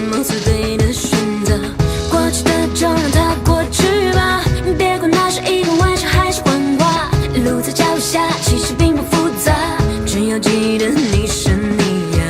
么最对的选择。过去的就让它过去吧，别管那是一个玩笑还是谎话。路在脚下，其实并不复杂，只要记得你是你呀。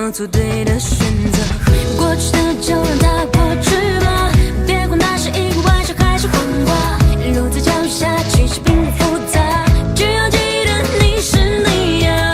做对的选择，过去的就让它过去吧，别管那是一个玩笑还是谎话。路在脚下，其实并不复杂，只要记得你是你呀。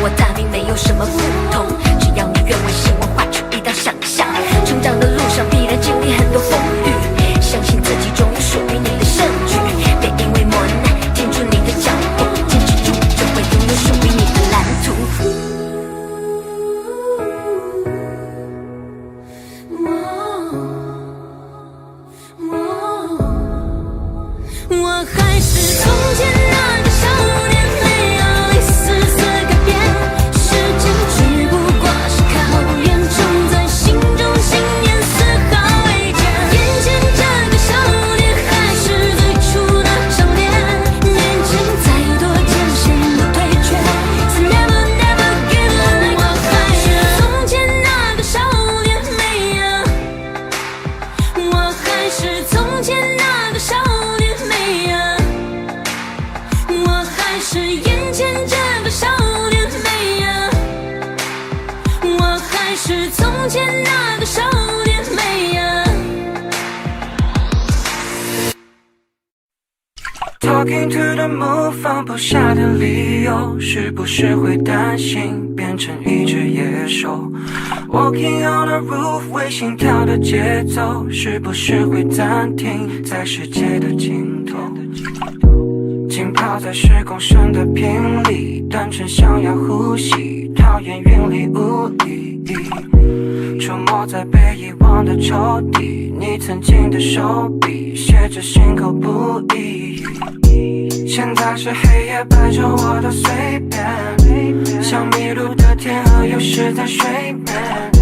我大并没有什么不同，只要你愿为希望画出一道想象。成长的路上必然经历很多风雨，相信自己终有属于你的胜局。别因为磨难停住你的脚步，坚持住就会拥有属于你的蓝图。我还是从前那个少年，没有一丝丝改变。时间只不过是考验，种在心中信念丝毫未减。眼前这个少年还是最初的少年，面前再多艰险不退却。So never never give up。我还是从前那个少年，没有。我还是从前那个少年，没有。我还是眼前这个少年，没有。我还是从前那个少年，没有。Talking to the moon， 放不下的理由，是不是会担心变成一只野兽 ？Walking on the roof， 为心跳的节奏，是不是会暂停在世界的尽头？浸泡在时光声的频里，单纯想要呼吸，讨厌云里雾里。出没在被遗忘的抽屉，你曾经的手笔，写着心口不一。现在是黑夜摆着我的随便，像迷路的天鹅有时在睡眠，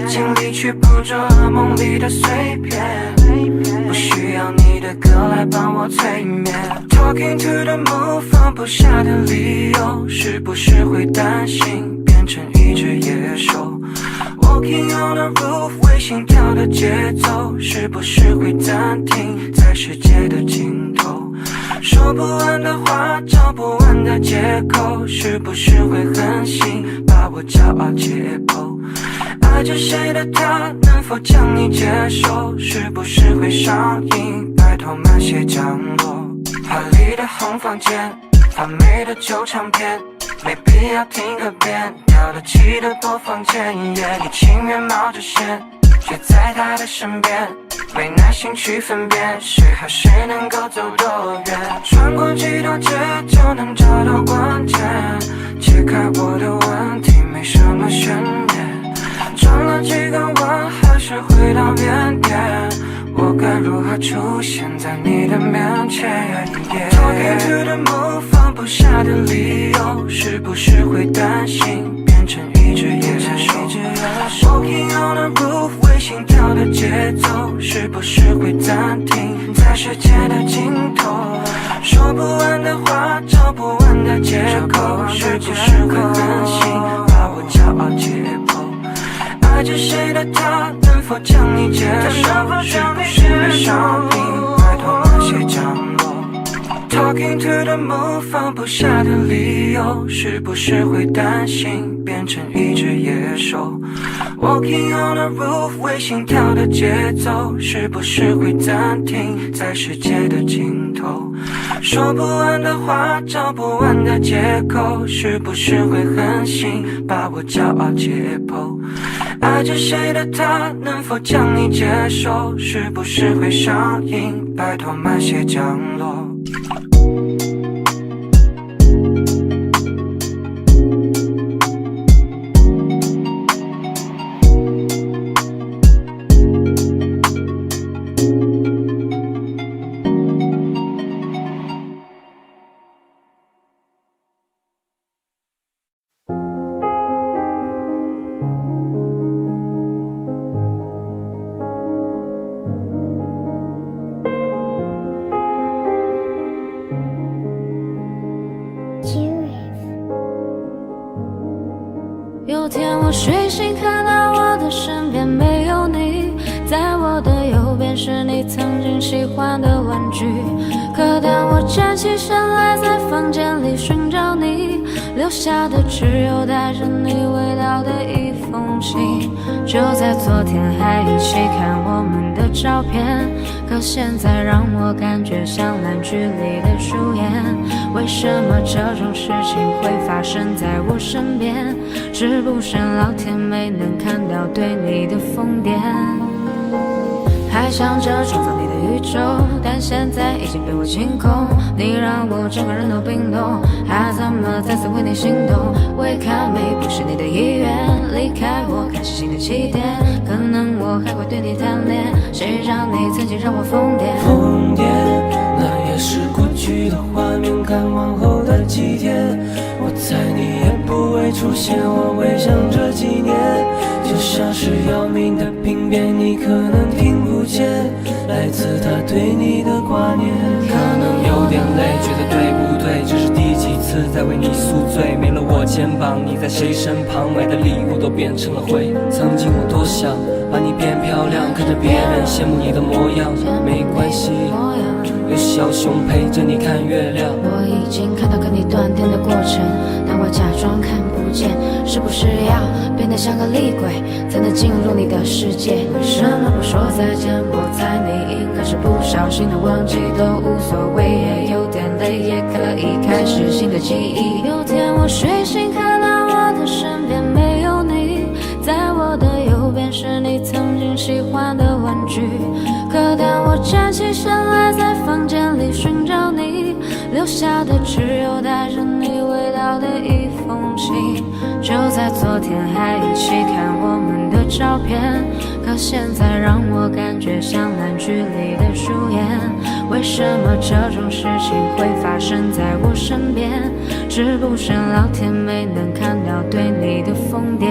尽力去捕捉噩梦里的碎片，不需要你的歌来帮我催眠。Talking to the moon， 放不下的理由，是不是会担心变成一只野兽？ Walking on the roof， 为心跳的节奏，是不是会暂停在世界的尽头？说不完的话，找不完的借口，是不是会狠心把我骄傲解剖？爱着谁的他，能否将你接受？是不是会上瘾，拜托慢些降落？华丽的红房间，发霉的旧唱片，没必要听个遍，掉得起的播放键，你情愿冒着险，却在他的身边，为耐心去分辨，谁和谁能够走多远，穿过几条街就能找到关键，开我的问题没什么悬念，转了几个弯还是回到原点，我该如何出现在你的面前 Talking to the moon 放不下的理由，是不是会担心变成一只野兽 Walking on the roof 为心跳的节奏，是不是会暂停在世界的尽头，说不完的话找不完的借口，是不是会狠心把我骄傲解剖，爱着谁的他能否将你接受，是不是会上瘾拜托慢些降落， Talking to the moon 放不下的理由，是不是会担心变成一只野兽， Walking on the roof 为心跳的节奏，是不是会暂停在世界的尽头，说不完的话找不完的借口，是不是会狠心把我骄傲解剖，爱着谁的他能否将你接受，是不是会上瘾拜托慢些降落。有天我睡醒，看到我的身边没有你，在我的右边是你曾经喜欢的玩具。可当我站起身来，在房间里寻找你，留下的只有带着你味道的一封信。就在昨天还一起看我们的照片，可现在让我感觉像烂剧里的主演。为什么这种事情会发生在我身边？是不是老天没能看到对你的疯癫？还想着创造你的宇宙，但现在已经被我清空。你让我整个人都冰冻，还怎么再次为你心动？未看美不是你的意愿，离开我开启新的起点。可能我还会对你贪恋，谁让你曾经让我疯癫？疯癫，那也是过去的画面，看往后的几天，我猜你也不会出现。我回想这几年，就像是要命的病变，你可能听不见来自他对你的挂念。可能有点累，觉得对不对？这是第几次在为你宿醉？没了我肩膀，你在谁身旁？买的礼物都变成了灰。曾经我多想把你变漂亮，看着别人羡慕你的模样。没关系，有小熊陪着你看月亮。我已经看到跟你断电的过程，但我假装看不见。是不是要变得像个厉鬼，才能进入你的世界？为什么不说再见？我猜你应该是不小心的忘记，都无所谓，也有点累，也可以开始新的记忆。有天我睡醒，看到我的身边没有你，在我的右边是你曾经喜欢的玩具。可当我站起身来，在房间里寻找你，留下的只有带着你味道的一封信。就在昨天还一起看我们的照片，可现在让我感觉像烂剧里的主演。为什么这种事情会发生在我身边？是不是老天没能看到对你的疯癫？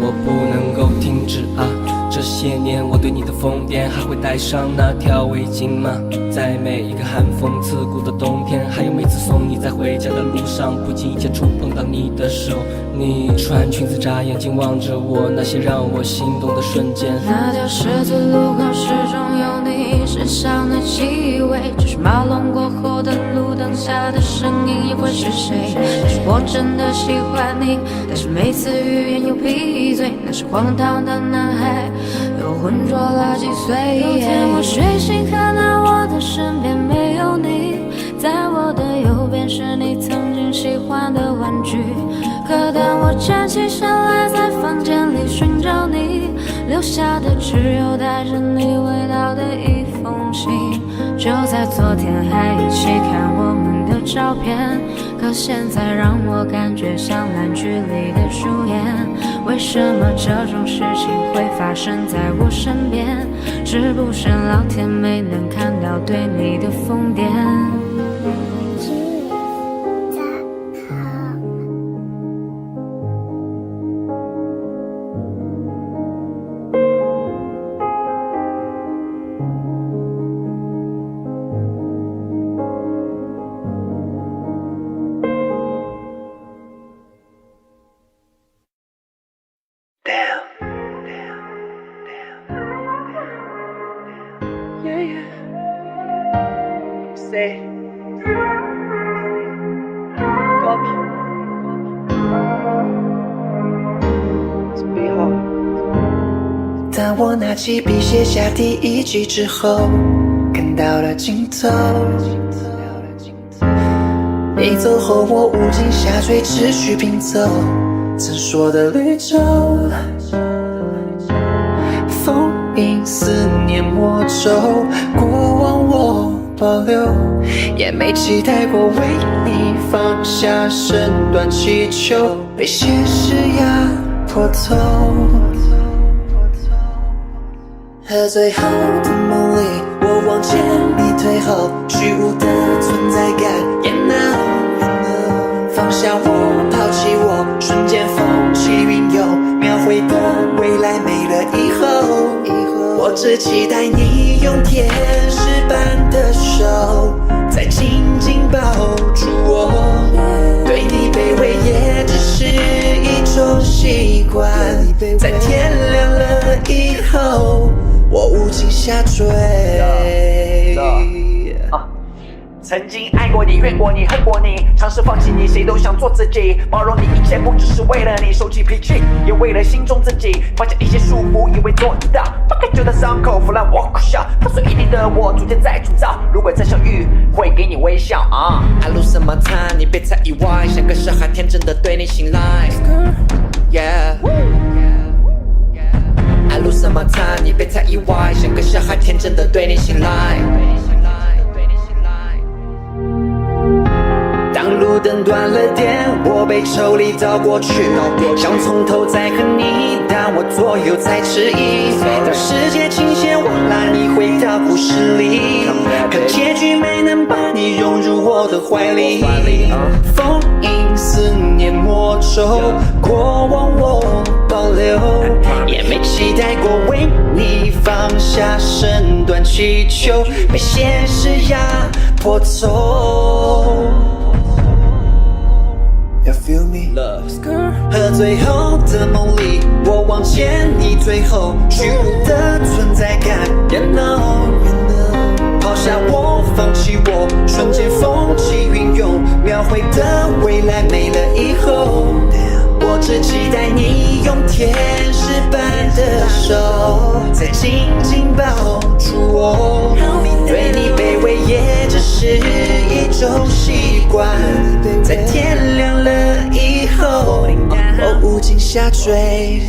我不能够停止啊！这些年我对你的疯癫，还会带上那条围巾吗？在每一个寒风刺骨的冬天，还有每次送你在回家的路上，不经意间触碰到你的手。你穿裙子眨眼睛望着我，那些让我心动的瞬间。那条十字路口始终有你身上的气味，就是马龙过后的路灯下的声音也会是谁？但是我真的喜欢你，但是每次语言又闭嘴，那是荒唐的男孩又浑浊了几岁。有天我睡醒，看到我的身边没有你，在我的右边是你曾经喜欢的玩具。可当我站起身来，在房间里寻找你，留下的只有带着你味道的一封信。就在昨天还一起看我们的照片，可现在让我感觉像烂剧里的主演。为什么这种事情会发生在我身边？是不是老天没能看到对你的疯癫？当我拿起笔写下第一句之后，看到了尽头。你走后，我无尽下坠，持续拼凑曾说的绿洲。封印思念魔咒，过往我保留，也没期待过为你放下身段祈求，被现实压迫透。喝醉后的梦里，我往前你退后，虚无的存在感也能放下我，抛弃我，瞬间风起云涌，描绘的未来没了以后，我只期待你用天使般的手再紧紧抱住我，对你卑微也只是一种习惯，在天亮了以后我无情下坠。曾经爱过你，怨过你，恨过你，尝试放弃你，谁都想做自己，包容你一切不只是为了你，收起脾气，也为了心中自己，放下一些束缚，以为做得到，把该旧的伤口腐烂我苦笑，破碎一地的我逐渐在铸造，如果再相遇，会给你微笑啊。I lose my time， 你别太意外，像个小孩天真的对你醒来。I lose my time， 你别太意外，像个小孩天真的对你醒来。当路灯断了电，我被抽离到过去，想从头再和你，但我左右在迟疑。当世界倾斜往来，你回到故事里，可结局没能把你融入我的怀里。封印思念魔咒，过往我保留，也没期待过为你放下身段祈求，被现实压迫走。You feel me? 喝醉后的梦里，我往前，你退后，虚无的存在感也能抛下我，放弃我，瞬间风起云涌，描绘的未来没了以后，我只期待你用天使般的手再紧紧抱住我，对你卑微也只是一种习惯，在天亮了以后我无尽下坠。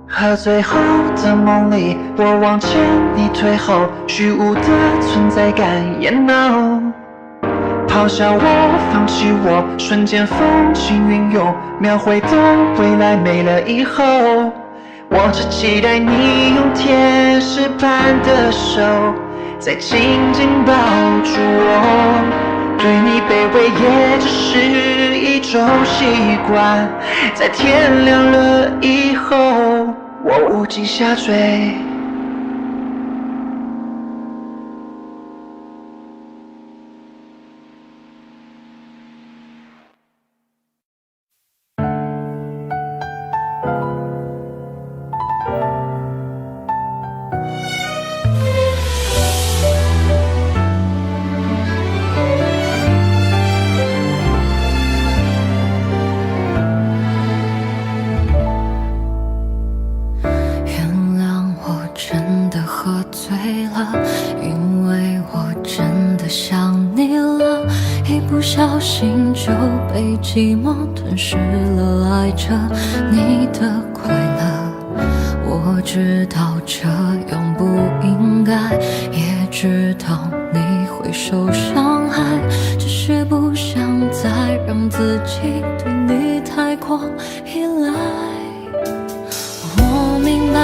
喝醉后的梦里，我往前，你退后，虚无的存在感也能抛下我，放弃我，瞬间风起云涌，描绘的未来没了以后，我只期待你用天使般的手再紧紧抱住我，对你卑微也只是一种习惯，在天亮了以后我无尽下坠。小心就被寂寞吞噬了，爱着你的快乐。我知道这样不应该，也知道你会会受伤害，只是不想再让自己对你太过依赖。我明白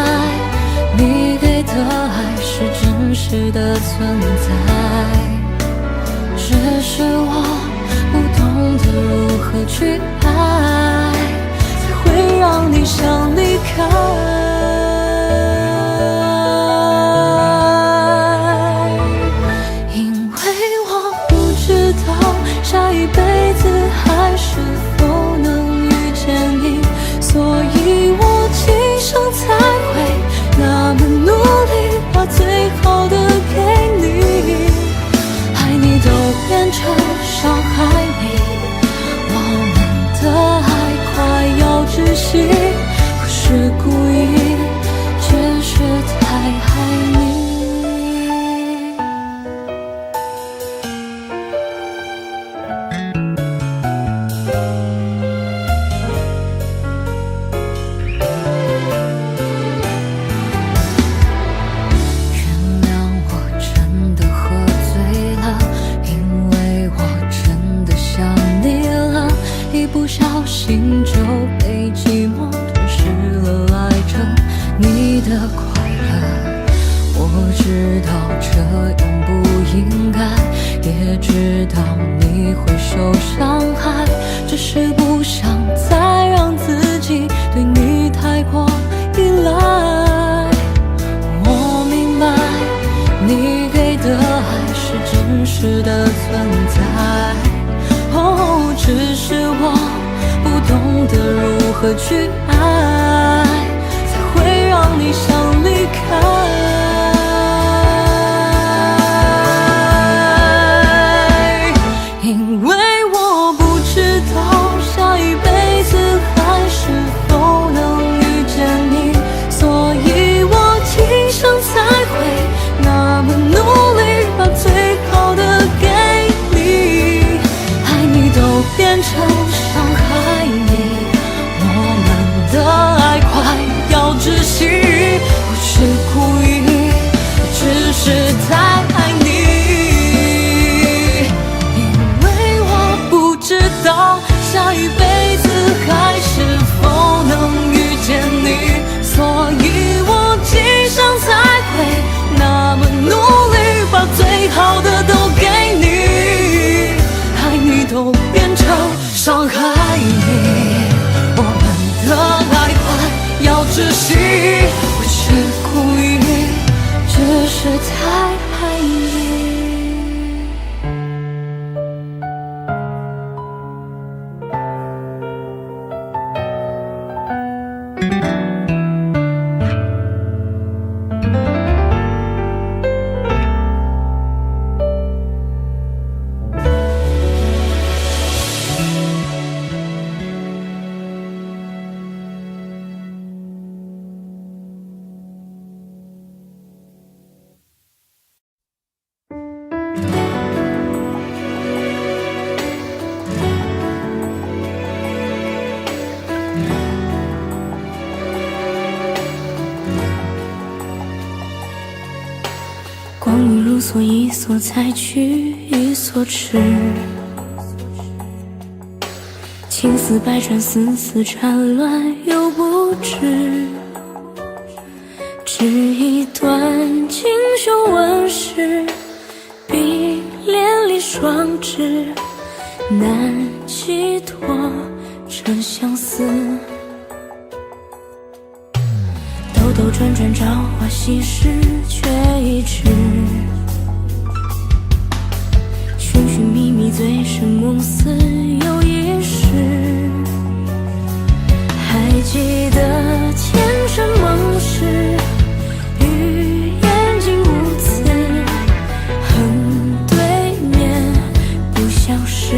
你给的爱是真实的存在，只是我不懂得如何去爱，才会让你想离开。下一辈子还是否能遇见你，所以我今生才会那么努力，把最好的给你。爱你都变成伤害你，我们的爱快要窒息，不是故意，只是太爱你。不小心就被寂寞吞噬了爱着你的快乐。我知道这样不应该，也知道你会受伤害，只是不想再让自己对你太过依赖。我明白你给的爱是真实的存在，只是我不懂得如何去爱，才会让你想离开。因为我不知道下一辈子还是否能遇见你，所以我今生才会那么努力，把最好的给你。爱你都变成伤害你，我们的爱快要窒息，不是故意，只是太爱你。因为我不知道下一辈子还是否能遇见你，所以我今生才会那么努力，把最好的都给你。爱你都变成伤害你，我们的爱快要窒息，不是故意，只是太爱你。光阴如梭，一梭采取，一梭吃。情丝百转，丝丝缠乱又不知。只一段锦绣纹饰，碧连理双枝，难寄托这相思。兜兜转转，朝花夕拾，却已迟。寻寻觅觅，醉生梦死又一世。还记得前尘梦事，与眼睛无词，横对面不相识。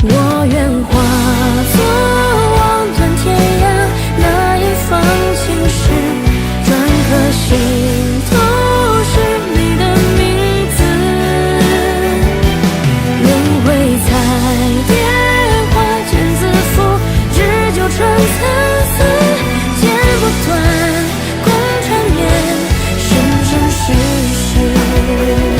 我愿化作望断天涯那一方青石，篆刻心头是你的名字。轮回彩蝶花间自负，只纠缠参差，剪不断，共缠绵，生生世世。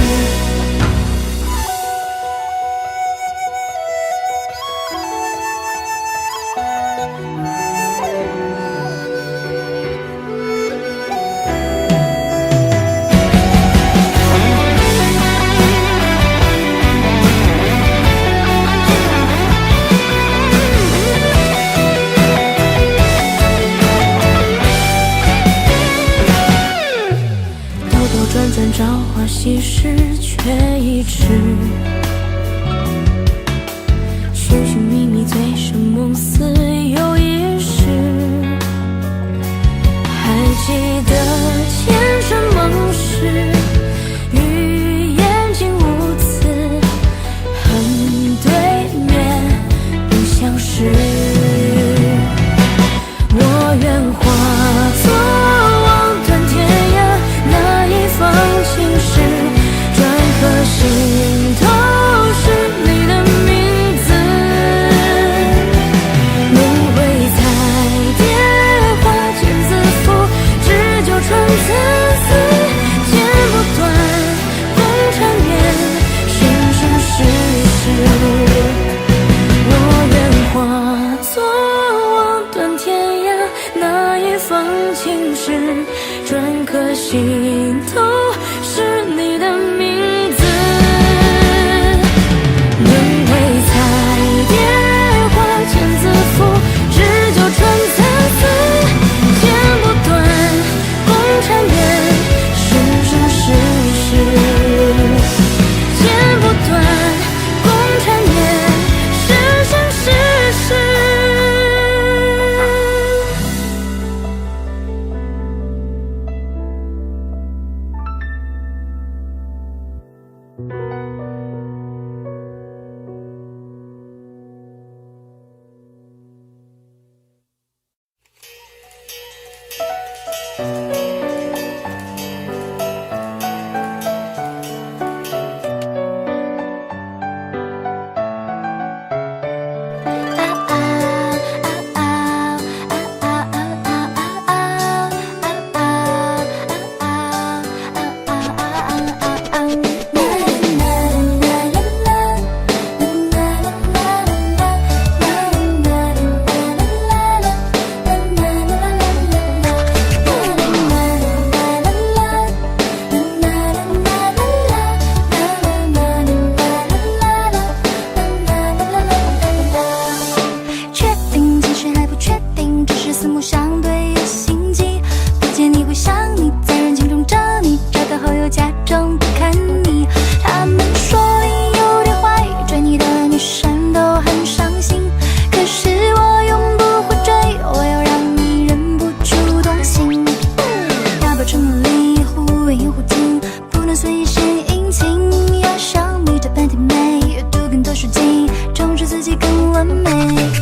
半甜美，阅读更多书籍，充实自己更完美。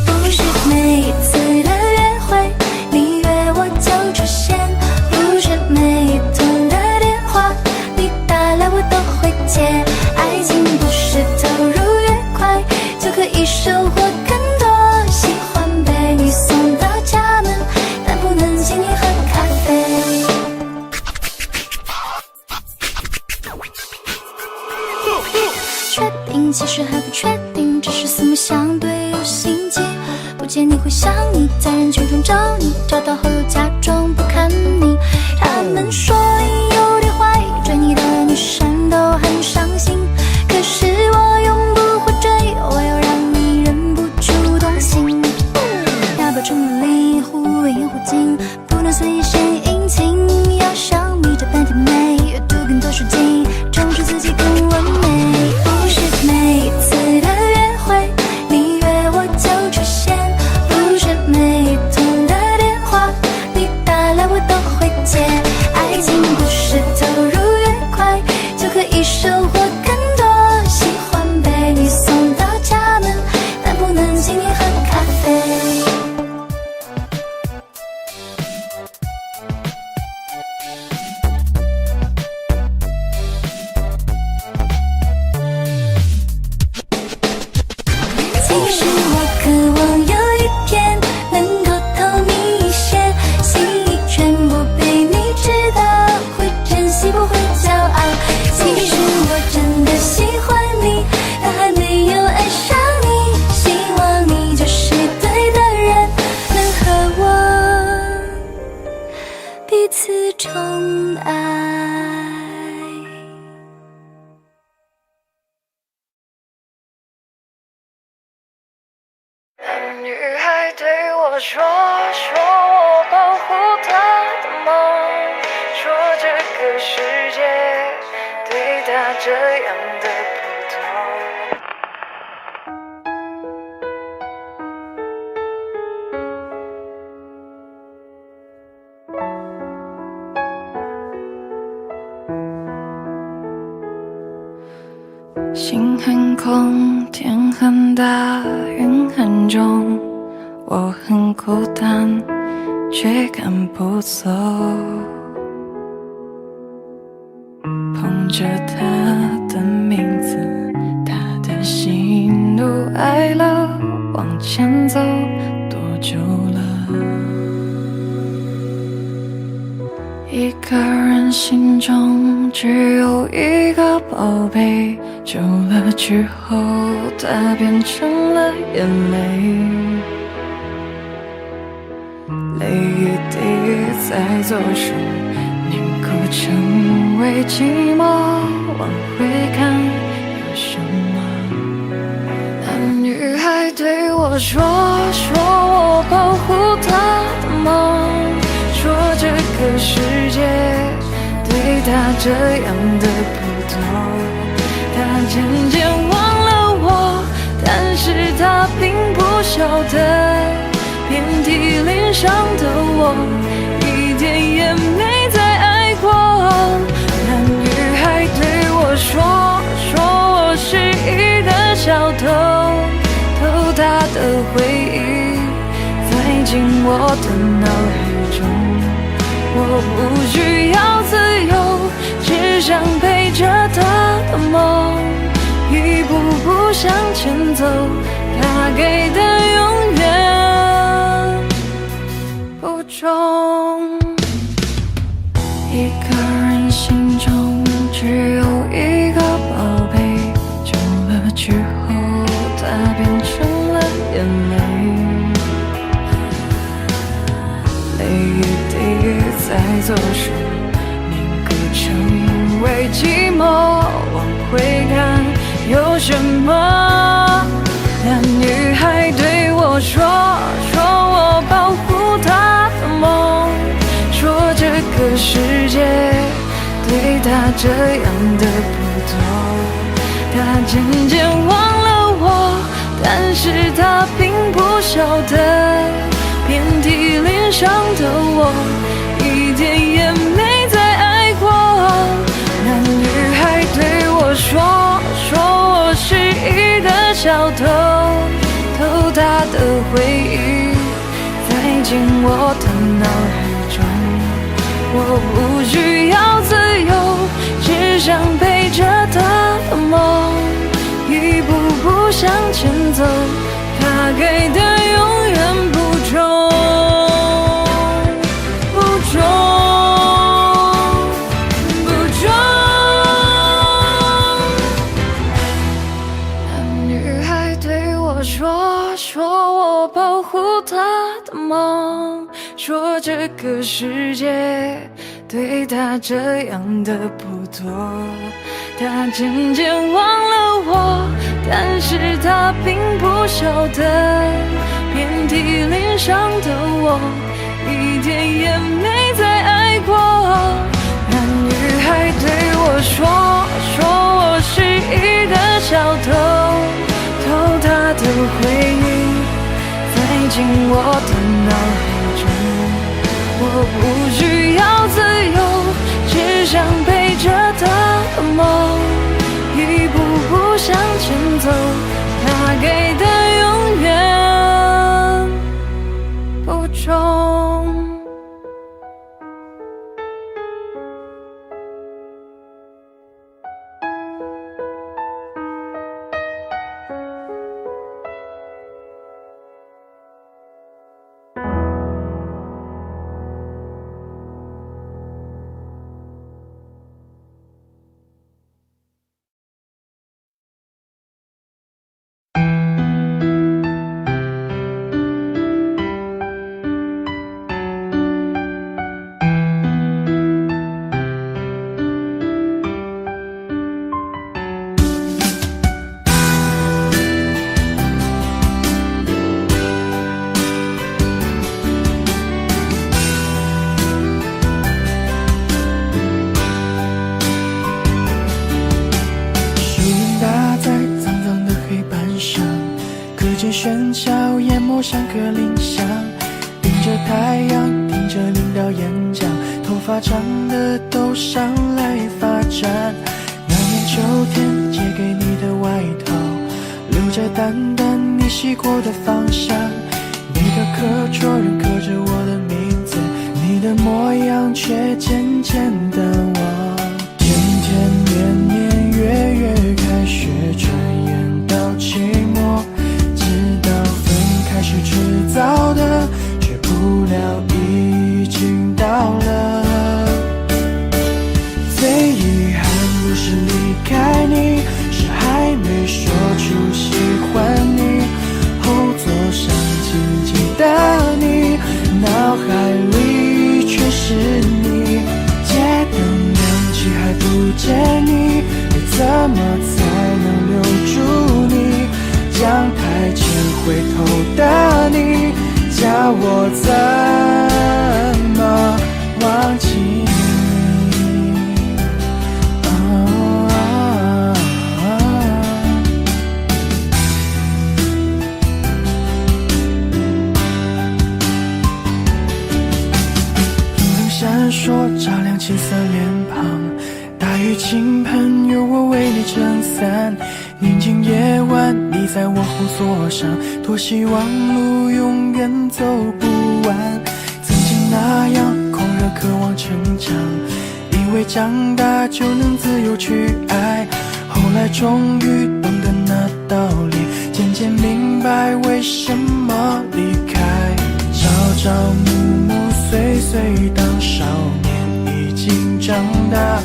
不是每一次的约会，你约我就出现，不是每一通的电话，你打来我都会接。爱情不是投入越快，就可以收获更多。喜欢被你送到家门，但不能请你喝咖啡。确定，其实还不确定，只是四目相对有心悸。不见你会想你，在人群中找你，找到后又假装不看你。他们说你有点坏，追你的女生都很伤心。可是我永不会追，我要让你忍不住动心。要保持努力，忽远忽近，不能随意献殷勤。要像你这般甜美，阅读更多书籍，充实自己更完美。不是每一次的约会，你约我就出现，不是每一通的电话，你打来我都会接。爱情不是投入越快，就可以收获更多。喜欢被你送到家门，但不能请你喝咖啡。其实我渴望有一天能够偷你一些，心意全部被你知道，会珍惜不会骄傲。其实我真的喜欢你，但还没有爱上你，希望你就是对的人，能和我彼此宠爱。女孩对我说我保护她的梦，说这个世界对她这样的不同。心很空，天很大，云很重，我很孤单，却赶不走。捧着他的名字，他的喜怒哀乐，往前走多久了？一个人心中只有一个宝贝，久了之后它变成了眼泪，泪一滴在左手凝固成为寂寞，往回看有什么？那女孩对我说我保护她的梦，说这个世界对她这样的不同。她渐渐忘了我，但是她并不晓得，遍体鳞伤的我一点也没再爱过。那女孩对我说我是一个小偷，偷她的回忆塞进我的脑海中。我不需要自由，只想陪着她的梦，一步步向前走，她给的永远不重。一个人心中只有一个宝贝，久了之后它变成了眼泪，泪一滴在左手凝固成为寂寞，往回看有什么？那女孩对我说我保护她的梦，说这个世界对她这样的不同。她渐渐忘了我，但是她并不晓得，遍体鳞伤的我一点也没再爱过。那女孩对我说我小偷，偷他的回忆，塞进我的脑海中。我不需要自由，只想陪着他的梦，一步步向前走，他给的永远不重，不重，不重。那女孩对我说，说我保护她的梦，说这个世界对她这样的不多，她渐渐忘了我，但是她并不晓得，遍体鳞伤的我一天也没再爱过。那女孩对我说，说我是一个小偷，偷她的回忆，塞进我的脑海中。我不需要自由，只想陪着她的梦，一步步向前走，她给的永远不重。喧嚣淹没像个铃响，迎着太阳，听着领导演讲，头发长的都上来发展。那年秋天借给你的外套，留着淡淡你洗过的芳香。你的课桌仍刻着我的名字，你的模样却渐渐淡忘。天天年年月月，开学转眼到期末，是迟早的，却不料已经到了。最遗憾不是离开你，是还没说出喜欢你。后座上静静的你，脑海里却是你。街灯亮起还不见你，又怎么才能留住你？讲台前回头的你，叫我怎么忘记你？路灯闪烁，照亮青涩脸庞，大雨倾盆，有我为你撑伞。宁静夜晚，你在我后座上，多希望路永远走不完。曾经那样狂热渴望成长，以为长大就能自由去爱，后来终于懂得那道理，渐渐明白为什么离开。朝朝暮暮岁岁，当少年已经长大，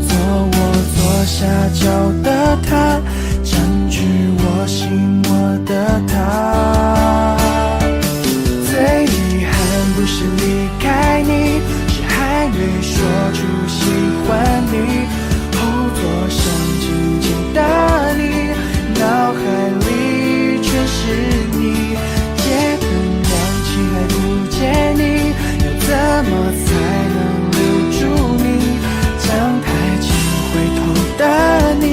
做我左下角的他，占据我心窝的他。最遗憾不是离开你，是还没说出喜欢你。后座上静静的你，脑海里全是你。街灯亮起还不见你，要怎么才能留住你？讲台前回头的你，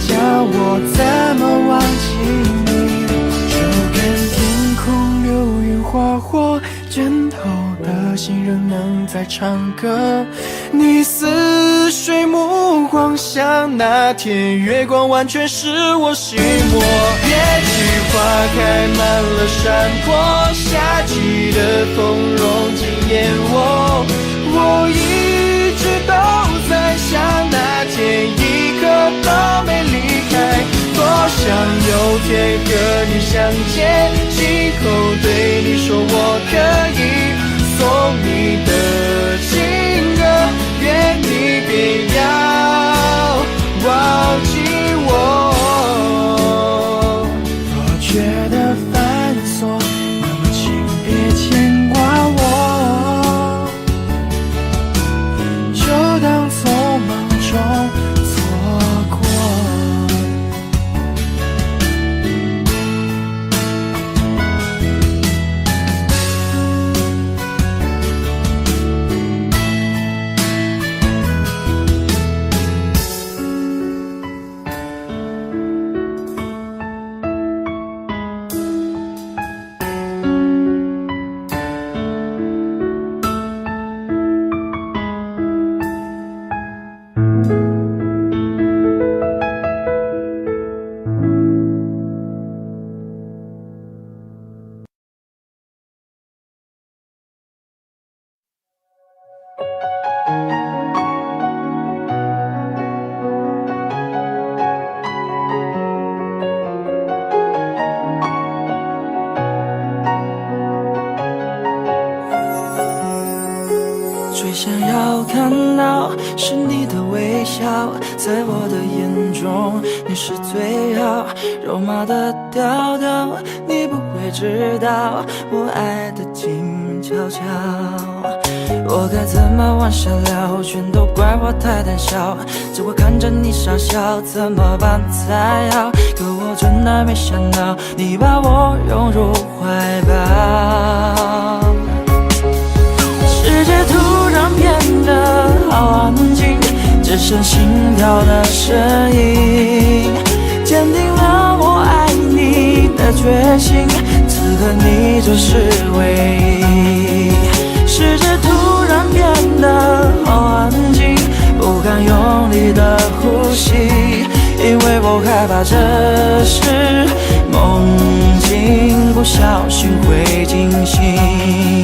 叫我怎么忘记你？就看天空流云划过，卷头的心仍能在唱歌。你似水目光像那天月光，完全是我心魔。月季花开满了山坡，夏季的风融进眼窝。我一直都在想，那天一刻都没离开。多想有天和你相见，亲口对你说我可以送你的情歌，愿你别要忘记我。若觉得繁琐，那么请别牵挂我，就当匆忙中错过。最想要看到是你的微笑，在我的眼中你是最好，肉麻的调调，你不会知道我爱的静悄悄。我该怎么往下聊，全都怪我太胆小，只会看着你傻笑，怎么办才好？可我真的没想到，你把我拥入怀抱。世界突然变得好安静，只剩心跳的声音，坚定了我爱你的决心，此刻你就是唯一。世界突然变得好安静，不敢用力的呼吸，因为我害怕这是梦境，不小心会惊醒。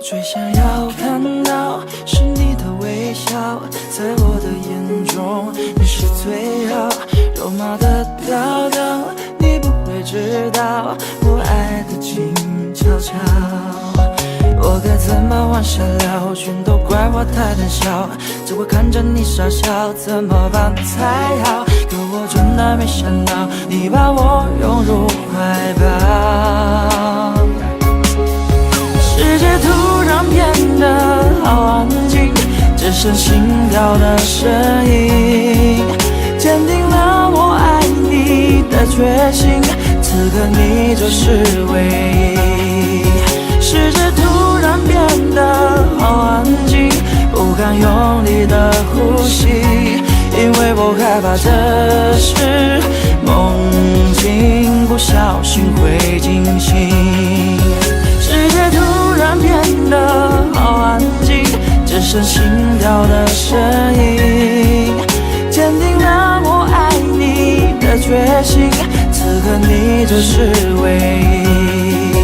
最想要看到是你的微笑，在我的眼中你是最好，肉麻的调调，你不会知道我爱的静悄悄。我该怎么往下聊，全都怪我太胆小，只会看着你傻笑，怎么办才好？可我真的没想到，你把我拥入怀抱。世界突然变得好安静，只剩心跳的声音，坚定了我爱你的决心，此刻你就是唯一。世界突然变得好安静，不敢用力的呼吸，因为我害怕这是梦境，不小心会惊醒。世界突然变得好安静，只剩心跳的声音，坚定了我爱你的决心，此刻你就是唯一。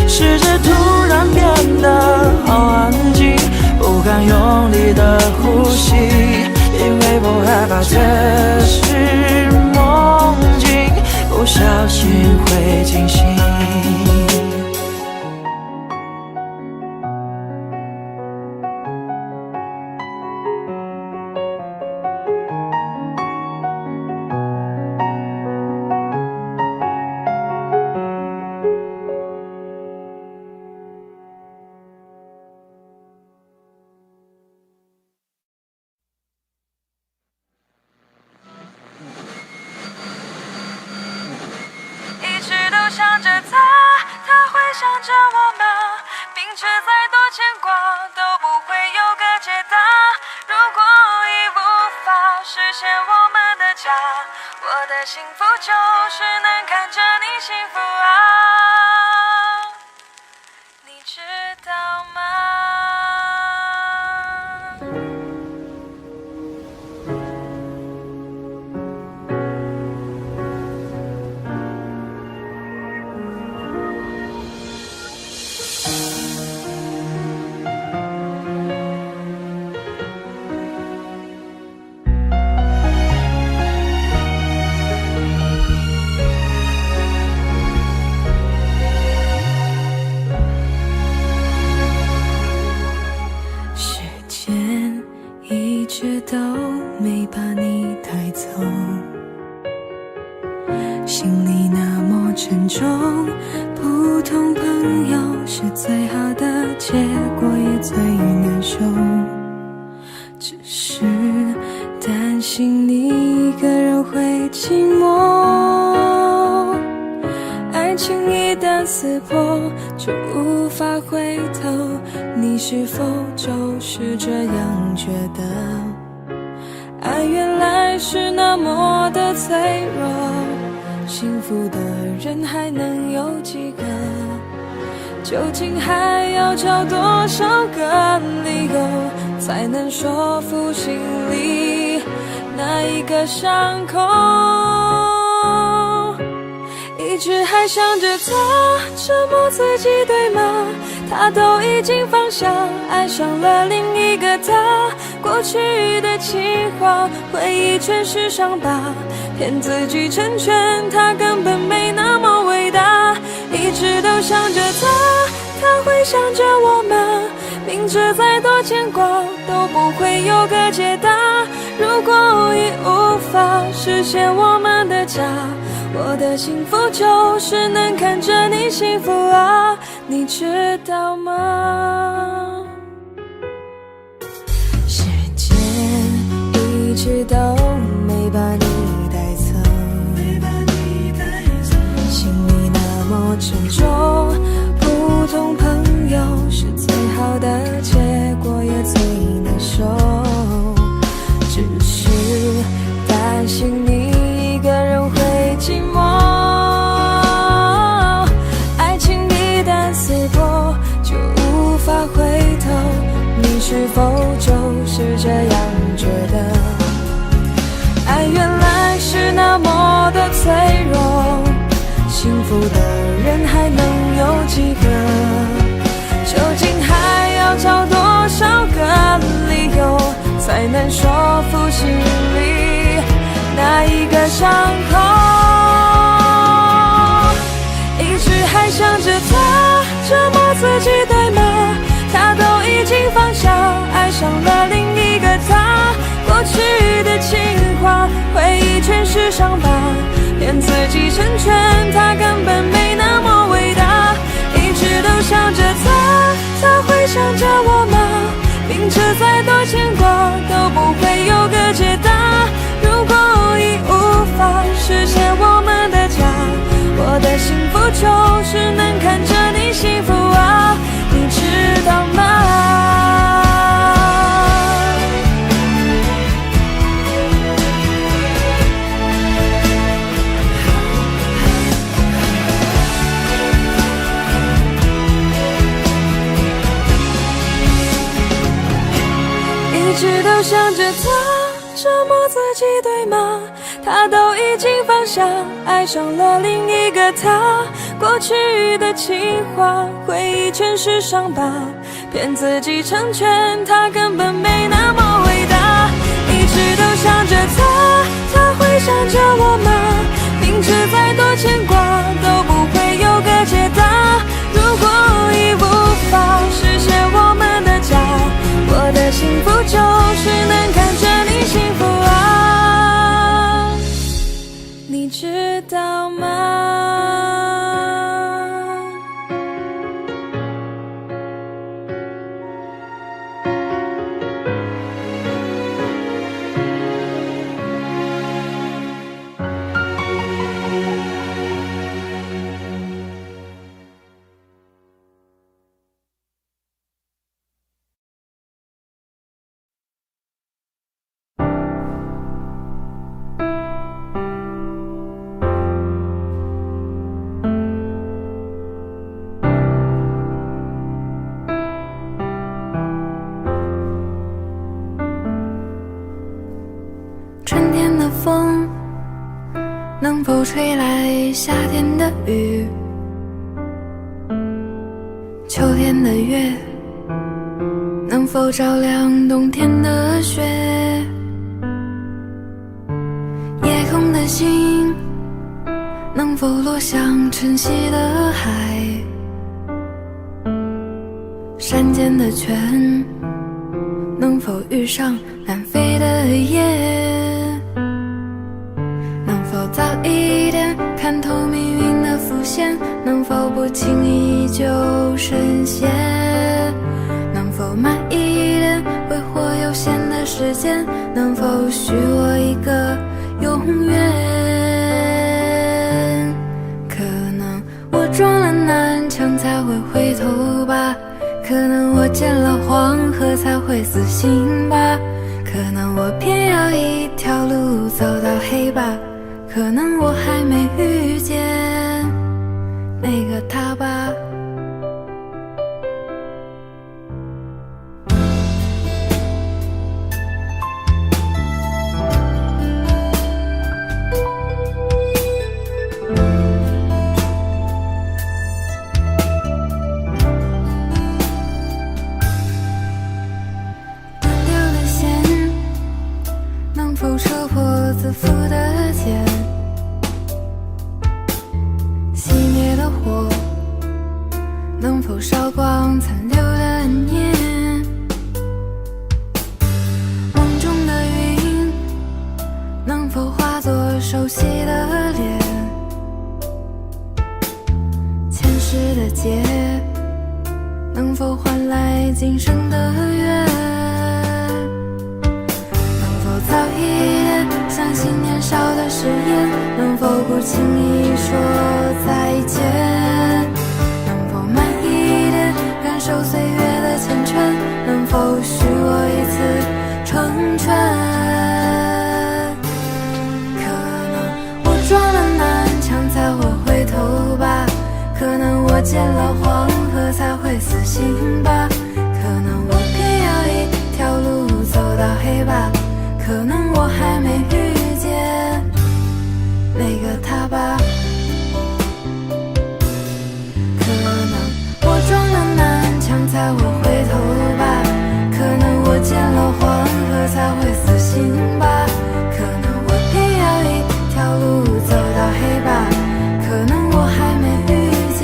世界突然变得好安静，不敢用力的呼吸，因为我害怕这是梦境，不小心会惊醒。想着他，他会想着我吗？明知再多牵挂都不会有个解答。如果已无法实现我们的家，我的幸福就是能看着你幸福啊，你知道吗？没把你带走，心里那么沉重。普通朋友是最好的结果，也最难受。只是担心你一个人会寂寞，爱情一旦撕破就无法回头，你是否就是这样觉得？爱原来是那么的脆弱，幸福的人还能有几个？究竟还要找多少个理由，才能说服心里那一个伤口？一直还想着他，折磨自己对吗？他都已经放下，爱上了另一个他。过去的情话，回忆全是伤疤，骗自己成全，他根本没那么伟大。一直都想着他，他会想着我吗？明知再多牵挂都不会有个解答。如果已无法实现我们的家，我的幸福就是能看着你幸福啊，你知道吗？时间一直都没把你带走，心里那么沉重。普通朋友是最好的结果，也最难受。只是担心你一个人会寂寞，爱情一旦撕破就无法回头，你是否就是这样觉得？爱原来是那么的脆弱，幸福的人还能有几个？究竟还要找多少个理由，才能说服心里那一个伤口？一直还想着他，折磨自己对吗？他都已经放下，爱上了另一个他。过去的情话，回忆全是伤疤，骗自己成全，他根本没那么伟大。一直都想着他，他会想着我吗？明知再多牵挂都不会有个解答。如果已无法实现我们的家，我的幸福就是能看着你幸福啊，你知道吗？一直都想着他，折磨自己对吗？他都已经放下，爱上了另一个他。过去的情话，回忆全是伤疤，骗自己成全，他根本没那么伟大。一直都想着他，他会想着我吗？明知再多牵挂都不会有个解答。如果已无法实现我们的家，我的幸福就是能看着你幸福啊，你知道吗？春天的风能否吹来夏天的雨？秋天的月能否照亮冬天的雪？夜空的星能否落向晨曦的海？山间的泉能否遇上南飞的夜？能否早一点看透命运的伏线？能否不轻易就深陷？能否慢一点挥霍有限的时间？能否许我一个永远？可能我撞了南墙才会回头吧，可能我见了黄河才会死心吧，可能我偏要一条路走到黑吧，可能我还没遇见那个他吧。能否戳破自负的茧？熄灭的火，能否烧光残留的念？梦中的云，能否化作熟悉的脸？前世的劫，能否换来今生的缘？早一点相信年少的誓言，能否不轻易说再见？能否慢一点感受岁月的缱绻？能否许我一次成全？可能我撞了南墙才会回头吧，可能我见了黄河才会死心吧，可能我偏要一条路走到黑吧，可能我还没遇见那个他吧，可能我撞了南墙才会回头吧，可能我见了黄河才会死心吧，可能我偏要一条路走到黑吧，可能我还没遇见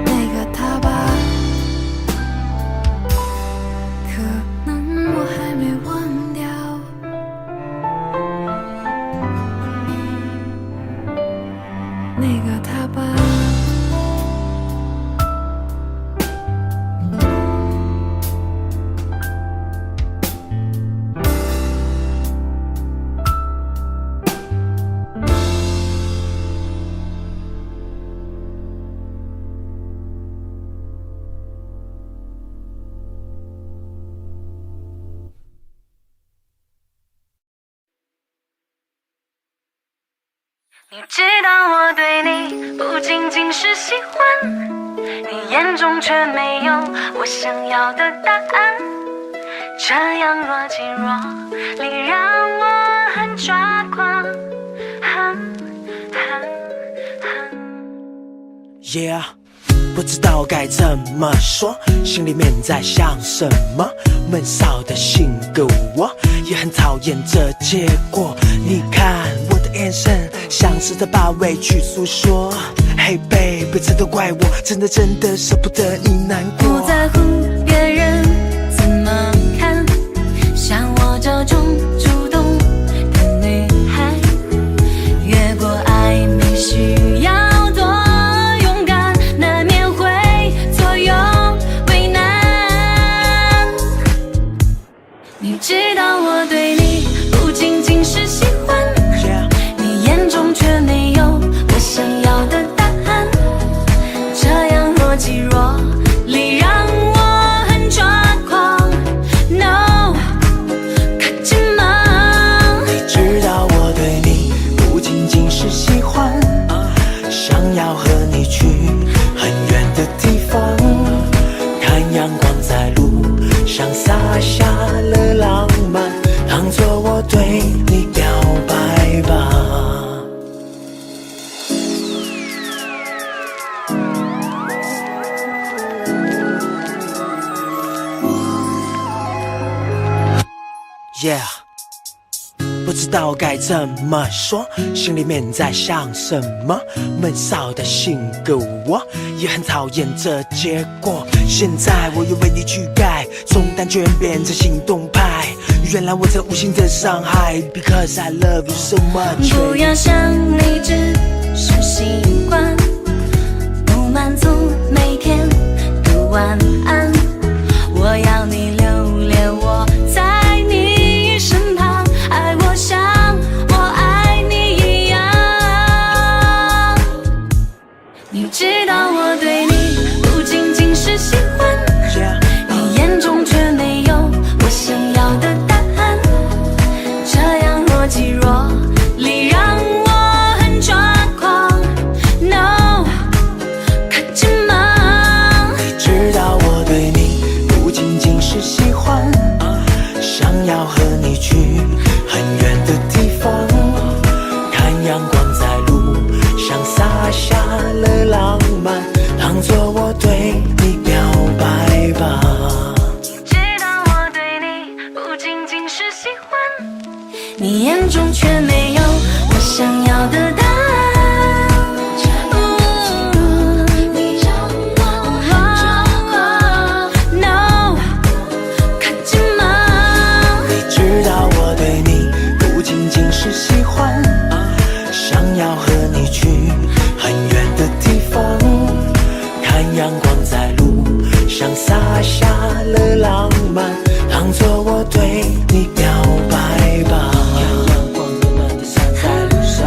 那个他吧，可能我还没忘掉那个他吧。你知道我对你不仅仅是喜欢，你眼中却没有我想要的答案，这样若即若离让我很抓狂。Yeah， 不知道该怎么说，心里面在想什么，闷骚的性格我也很讨厌这结果。你看我的眼神像是在把委屈诉说， Hey baby， 这都怪我，真的舍不得你难过。不在乎别人怎么看，像我这种主动的女孩，越过暧昧需要多勇敢，难免会左右为难。你知道我对你不仅仅是喜欢，你眼中却没有我想要的答案，这样若即若离让我很抓狂。 No， 可近吗？你知道我对你不仅仅是喜欢，想要和你去很远的地方，看阳光在路上洒下了浪漫，当作我对你表白吧。Yeah，不知道该怎么说，心里面在想什么。闷骚的性格我也很讨厌这结果。现在我又为你去改，从单纯变成行动派。原来我曾无心的伤害 ，Because I love you so much。不要想你只是习惯，不满足每天的晚安。我要你留恋我在你身旁，爱我像我爱你一样。你知道我对你不仅仅是喜欢，你眼中却没有我想要的答案。这样若即若离让我很抓狂。No， 可怎么？你知道我对你不仅仅是喜欢，想要和你去很远的地方，看阳光在路上洒下了浪漫，当作我对你表白吧。知道我对你不仅仅是喜欢，你眼中却没有我想要的答案。你让我很抓狂。No， 可怎么？你知道我对你不仅仅是喜欢，想要和你去很远的地方，看阳光在路上洒下了浪漫，当作我对你表白吧。看阳光暖暖的洒在路上，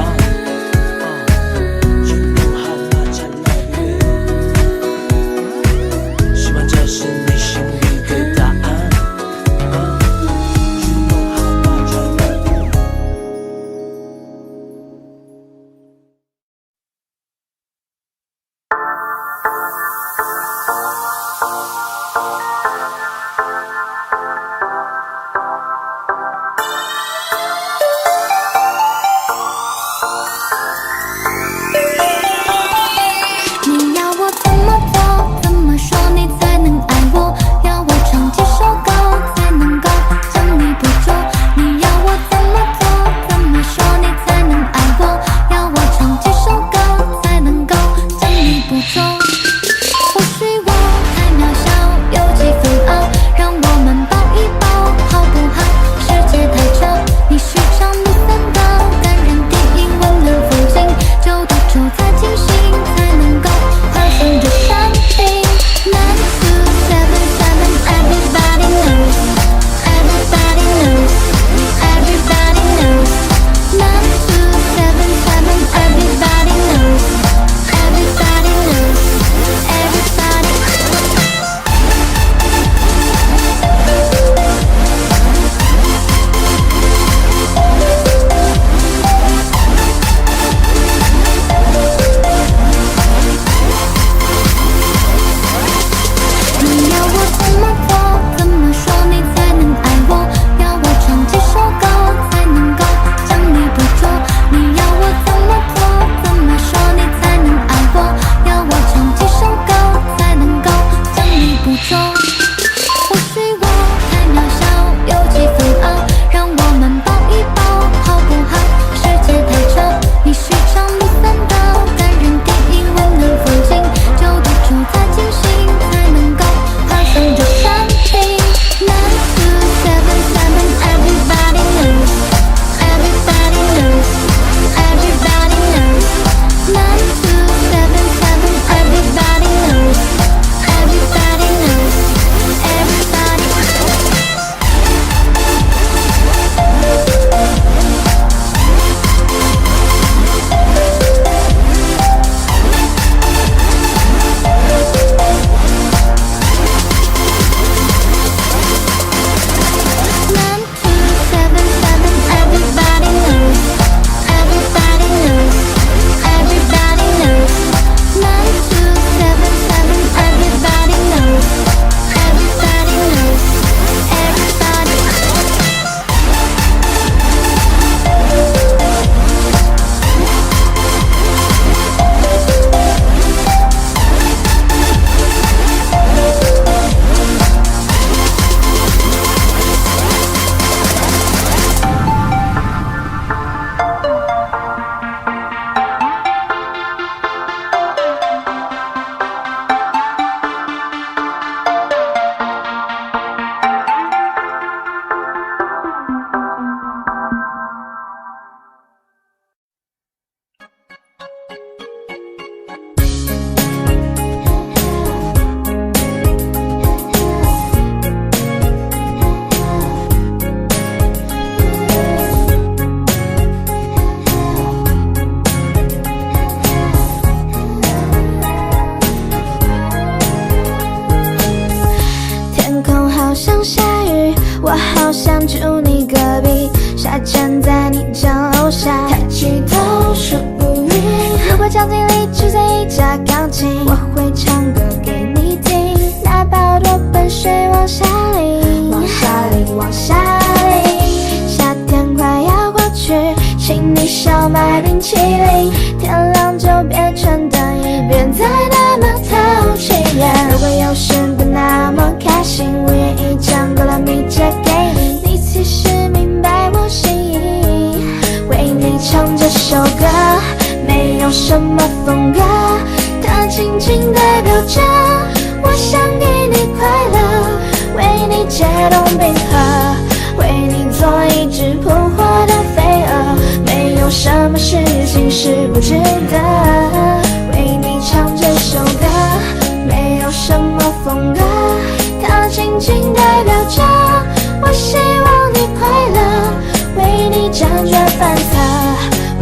在你家楼下，抬起头数乌云。如果场景里只剩一架钢琴，我会唱歌给你听，哪怕有多笨，水往下淋，往下淋，往下淋。夏天快要过去，请你少买冰淇淋，天亮就别穿单衣，别再那么淘气。如果有时不那么开心，我愿意将勾勒蜜借给你，你其实明白我心意。为你唱这首歌，没有什么风格，它仅仅代表着我想给你快乐，为你解冻冰河，为你做一只扑火的飞蛾，没有什么事情是不值得。为你唱这首歌，没有什么风格，它仅仅代表着我希望你快乐，为你辗转反侧，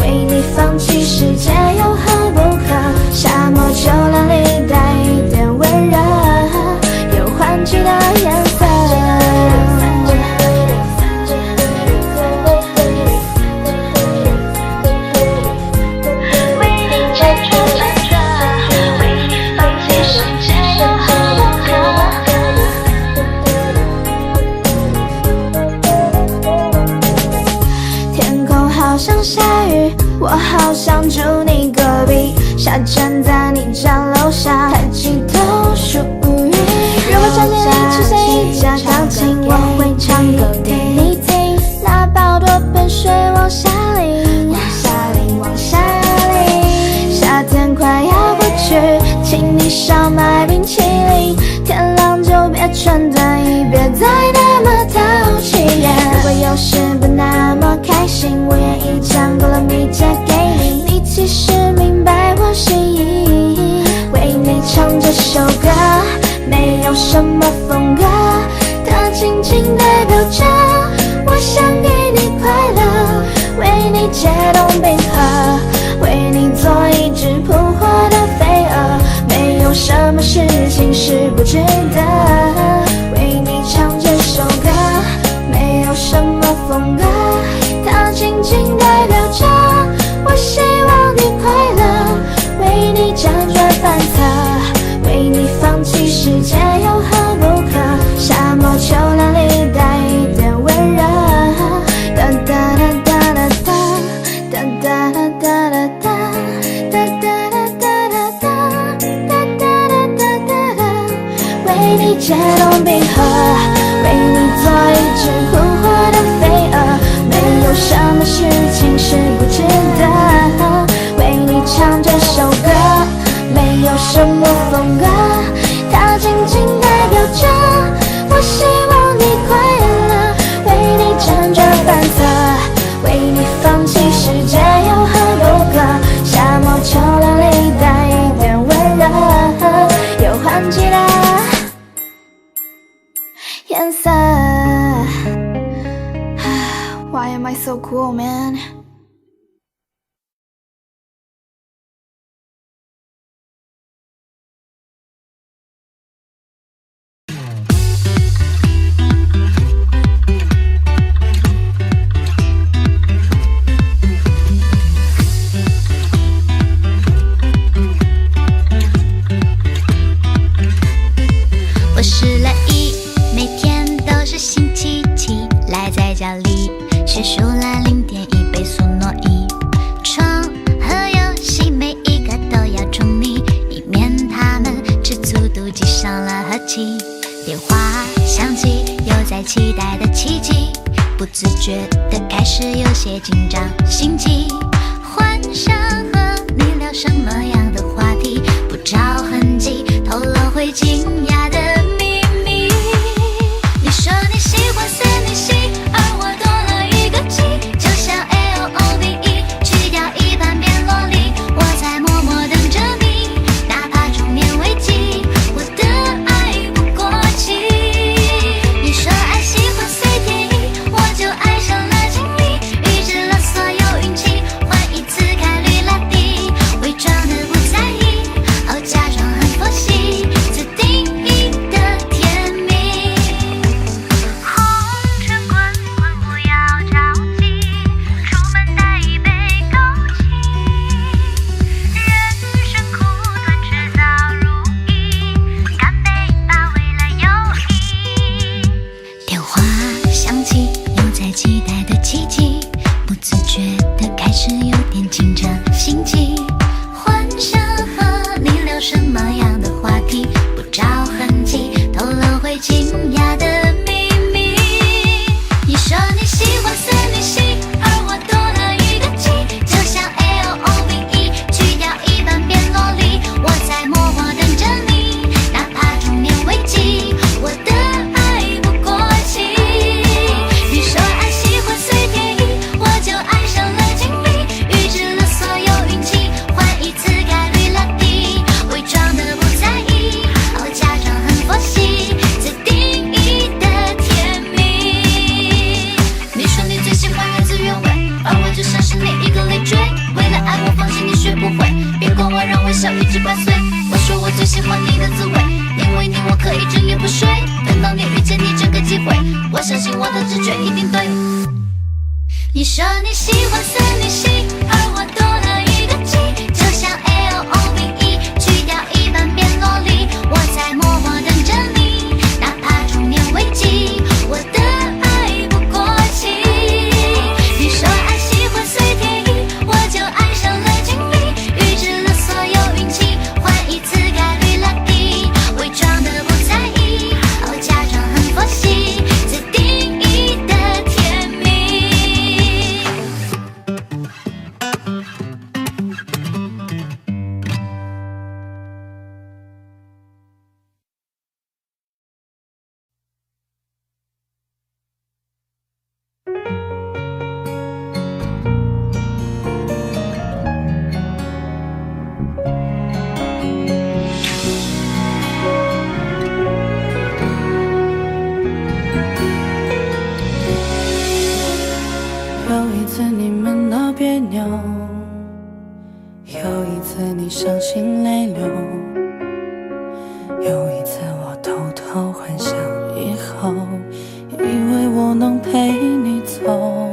为你放弃世界有何不可？沙漠秋蓝里带一点温热，有换季的颜色。好想下雨，我好想住你隔壁，下站在你家楼下，抬起头数乌云。如果场景里出现一架钢琴，我会唱歌给你听，哪怕有多笨，水往下淋，往下淋，往下淋。夏天快要过去，请你少买冰淇淋，天亮就别穿短衣，别再那么淘气。如果有时不那么开心，我愿意将勾勒蜜借给你，你其实明白我心意。为你唱这首歌，没有什么风格，它仅仅代表着我想给你快乐，为你解冻冰河，为你做一只扑火的飞蛾，没有什么事情是不值得。为你唱这首歌，没有什么风格，它仅仅代表着我希望你快乐，为你辗转反侧，为你放弃世界有何不可？沙漠秋蓝里带一点温热，哒哒哒哒哒哒，哒哒哒哒哒哒，哒哒哒哒哒哒，哒哒哒哒哒哒，为你解冻冰河，为你做一只扑火的飞蛾，没有什么事情是不值得。为你唱这首歌，没有什么风格，它仅仅代表着我希望你快乐，为你辗转反侧，为你放弃世界有何不可？沙漠秋蓝里带一点温热，有换季的颜色。Why am I so cool, man? 觉得开始有点紧张，心悸，幻想和你聊什么样的话题，不着痕迹透露会惊讶的秘密。你说你喜欢随你心，而我多了一个 G， 就像 LOVE 去掉一半变萝莉，我在默默等着你，哪怕中年危机，我的爱不过期。你说爱喜欢随天意，我就爱上了经历，预知了所有运气，换一次概率拉低，伪装的不在意，我假装很佛系，最定义的甜蜜。你说你最喜欢原汁原味，而我就像是你一个累赘，为了爱我放弃你学不会，别管我让微笑一直伴随。我说我最喜欢你的滋味，因为你我可以整夜不睡，等到你遇见你这个机会，我相信我的直觉一定对。你说你喜欢随你心，而我多了一个 G， 就像 LOVE 去掉一半变萝莉，我在默默等着你，哪怕中年危机，我的爱不过期。你说爱喜欢随天意，我就爱上了经历，预知了所有运气，换一次概率拉低，伪装的不在意，我假装很佛系，最定义的甜蜜。有一次你们闹别扭，有一次你伤心泪流，有一次我偷偷幻想以后，以为我能陪你走，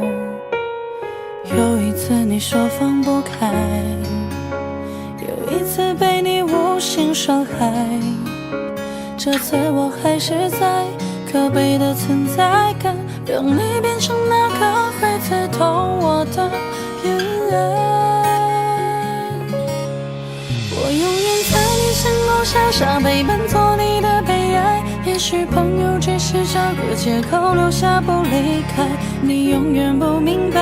有一次你说放不开，有一次被你无心伤害，这次我还是在可悲的存在感，让你变成那个会刺痛我的眼泪。我永远在你身后傻傻陪伴，做你的悲哀。也许朋友只是找个借口留下不离开，你永远不明白，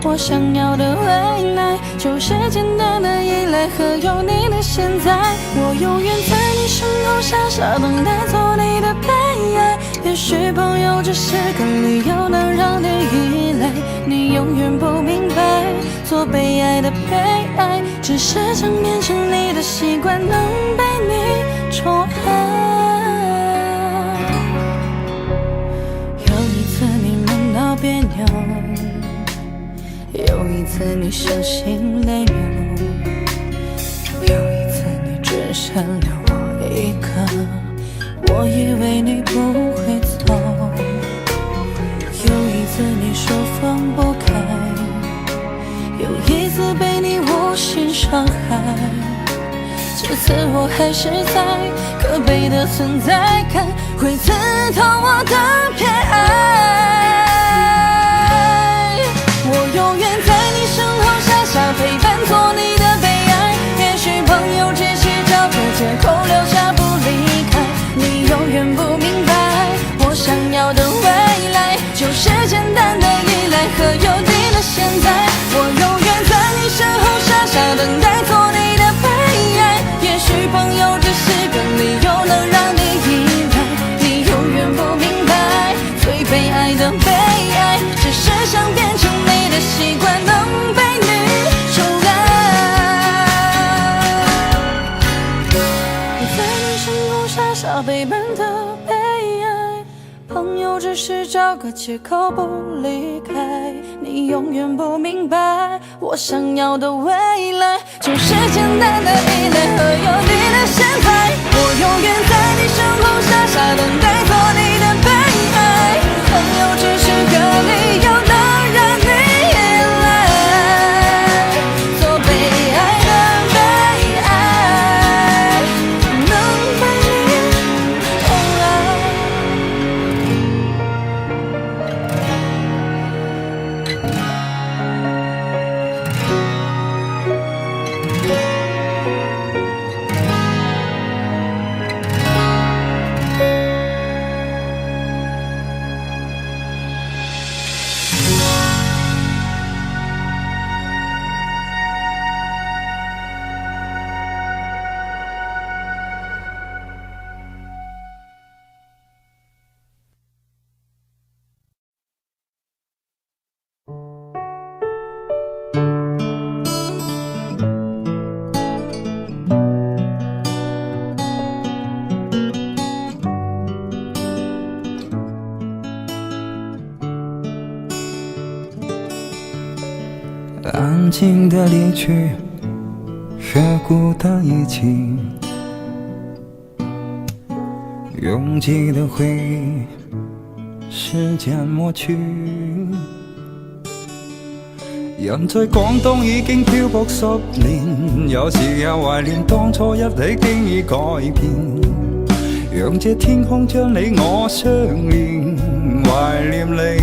我想要的未来就是简单的依赖和有你的现在。我永远在你身后傻傻等待，做你的悲哀。也许朋友只是个理由，能让你依赖，你永远不明白，做被爱的悲哀，只是想变成你的习惯，能被你宠爱。有一次你们闹别扭，有一次你伤心泪流，有一次你只剩留我一个，我以为你不会走，有一次你说放不开，有一次被你无心伤害，这次我还是在可悲的存在感，会刺痛我的偏爱。我永远在你身后傻傻陪伴，做你的悲哀。也许朋友只是找个借口留下不离开，你永远不明白，我想要的未来就是简单的依赖和有你的现在。我永远在你身后傻傻等待，做你的悲哀。也许朋友只是个理由，能让你依赖，你永远不明白，最被爱的悲哀，只是想变成你的习惯，能被你宠爱。我在你身后傻傻陪伴的悲哀，朋友只是找个借口不离开，你永远不明白，我想要的未来就是简单的依赖和有你的现在。我永远在你身后傻傻等待，做你的悲哀。朋友只是个理由，能让你依赖，做被爱的悲哀，能被你宠爱。安静的离去和孤单一起，拥挤的回忆，时间抹去。人在廣東已經漂泊10年，有時也懷念當初一起經已改變。讓這天空將你我相連，懷念你。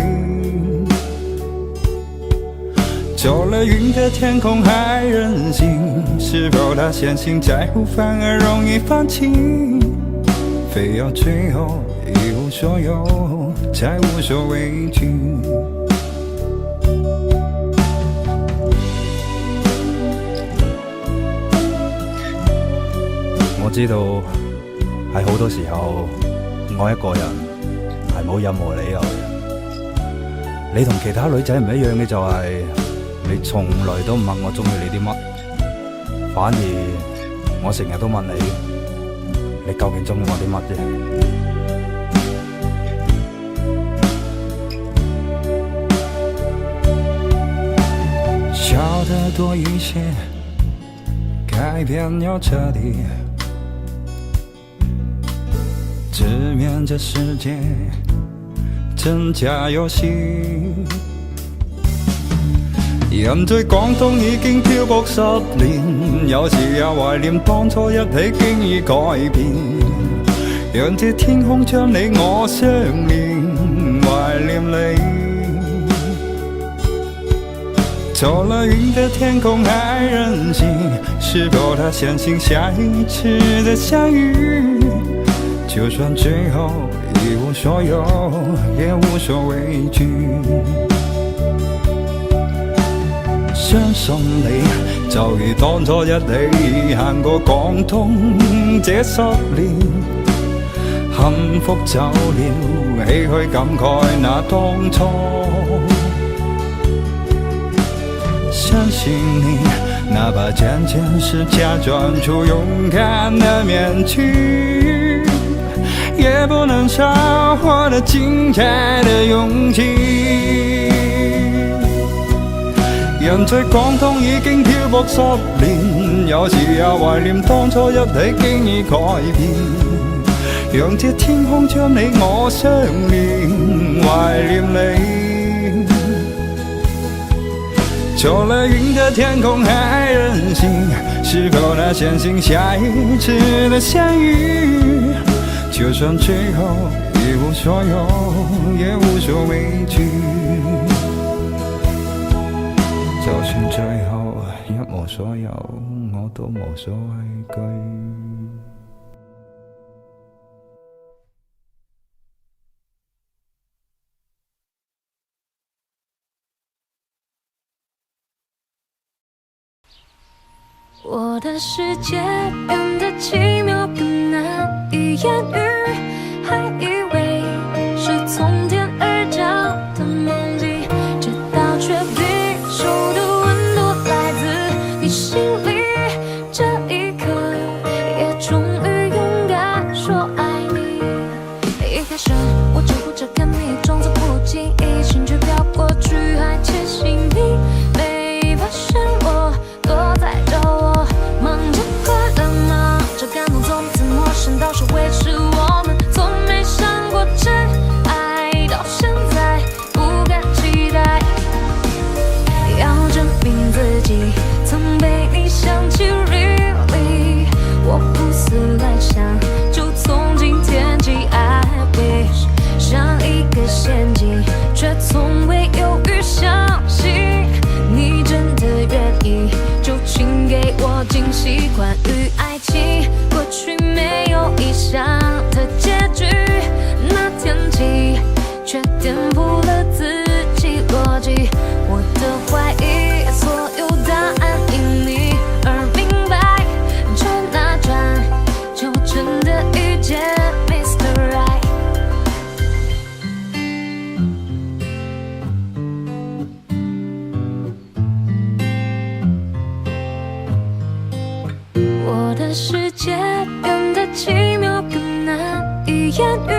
走了雲的天空還任性，是否他相信在乎反而容易放棄？非要最後一無所有，才無所畏懼。我知道喺好多時候，愛一個人係冇任何理由嘅。你同其他女仔唔一樣嘅就係，你從來都唔問我中意你啲乜，反而我成日都問你，你究竟中意我啲乜啫？笑得多一些，改變要徹底。直面這世界真假遊戲，人在廣東已經漂泊10年，有時也懷念當初一起經已改變。讓這天空將你我相連，懷念你。走了雲的天空還任性，是否他相信下一次的相遇？就算最後一無所有，也無所畏懼。相信你，就如當初一起行過廣東這10年，幸福走了，唏噓感慨那當初。相信你，哪怕漸漸是假裝出勇敢的面具，也不能少我的精彩的勇氣。人在廣東已經漂泊10年，有時也懷念當初一起經已改變。讓這天空將你我相連，懷念你。走了雲的天空還任性，是否他相信下一次的相遇？就算最後一無所有，也無所畏懼。就算最後一無所有，我都無所畏懼。我的世界变得奇妙更难以言喻，还以为是从天而降的梦境，直到确定手的温度来自你心里，这一刻也终于勇敢说爱你。一开始我只顾着看你，装作不经意，心却飘过去，还窃喜你没发现我躲在角落，忙着快乐，忙着感动，从此陌生到是会是我们，从没想过真爱，到现在不敢期待，要证明自己曾被你想起 really， 我胡思乱想，就从今天起 I wish， 像一个陷阱，却从未犹豫相信你真的愿意，就请给我惊喜。关于爱情，过去没有意想的结局，那天起却颠覆了自己逻辑。我的怀疑，所有答案因你而明白，转啊转，就真的遇见 Mr. Right。我的世界变得奇妙更难以言喻，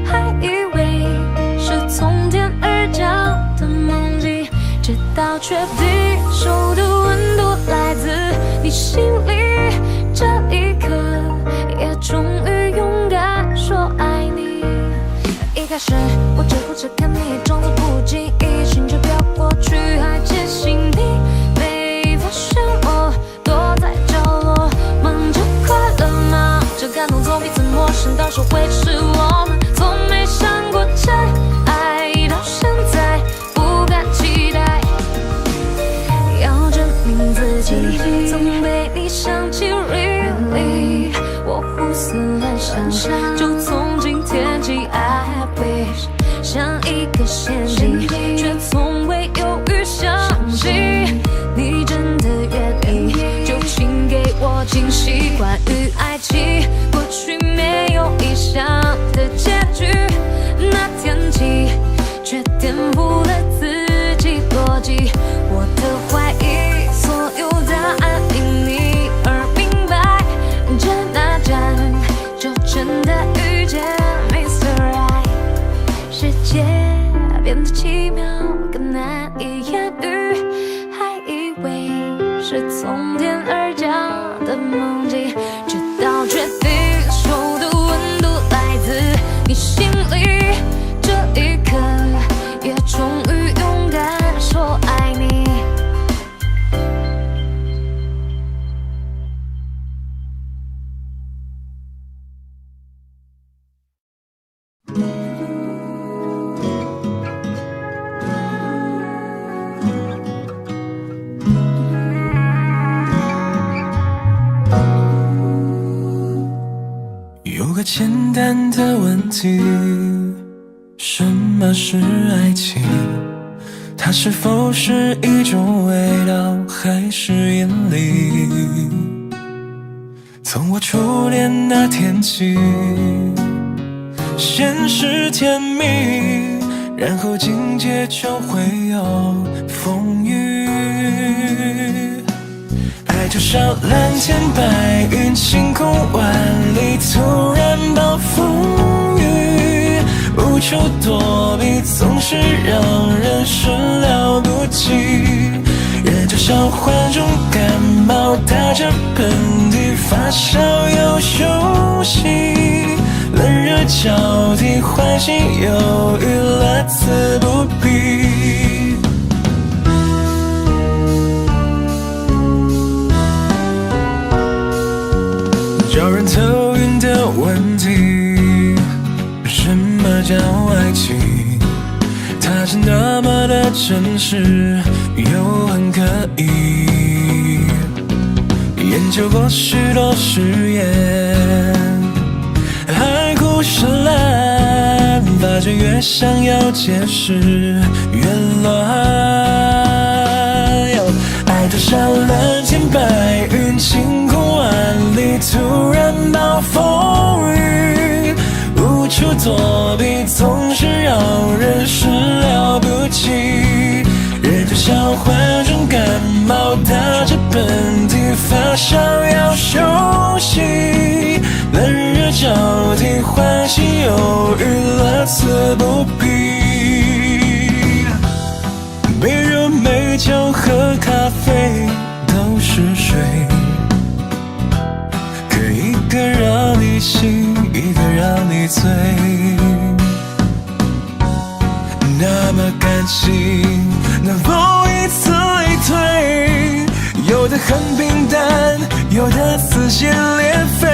还以为是从天而降的梦境，直到却地球的温度来自你心里，这一刻也终于勇敢说爱你。一开始我只顾着看你，装作不经意，心就飘过去，还窃喜你没发现我躲在角落，忙着快乐，忙着感动，从彼此陌生到说会是我们，从没想过真爱，到现在不敢期待，要证明自己曾被你想起 really， 我胡思乱想，就从今天起 I wish， 像一个陷阱，却从未犹豫相信你真的愿意，就请给我惊喜。关于爱情，过去没有理想的结局，那天起却颠覆了自己逻辑，我的怀疑所有答案因你而明白，这那站就真的遇见 Mr. Right， 世界变得奇妙更难以言喻，还以为是从天而降的梦境，直到决定手的温度来自你心里，这一刻也终于勇敢说爱你。有个简单的问题，什么是爱情？它是否是一种味道，还是引力？从我初恋那天起，先是甜蜜，然后境界就会有风雨。爱就像蓝天白云，晴空万里，突然暴风雨，无处躲避，总是让人始料不及。人就像患重感冒，打着喷嚏，发烧又休息，冷热交替，欢喜忧郁，乐此不疲。叫人头晕的问题，什么叫爱情？它是那么的真实，又很可疑。研究过许多实验，海枯石烂，发觉越想要解释越乱。爱就像蓝天白云，晴空万里，突然暴风雨，无处躲避，总是让人始料不及。人就像患重感冒，打着喷嚏，发烧要休息，冷热交替，欢喜忧郁，乐此不疲。没热没酒喝咖啡都是水，可一个让你醒，一个让你醉。那么感情能否以此类推？有的很平淡，有的撕心裂肺。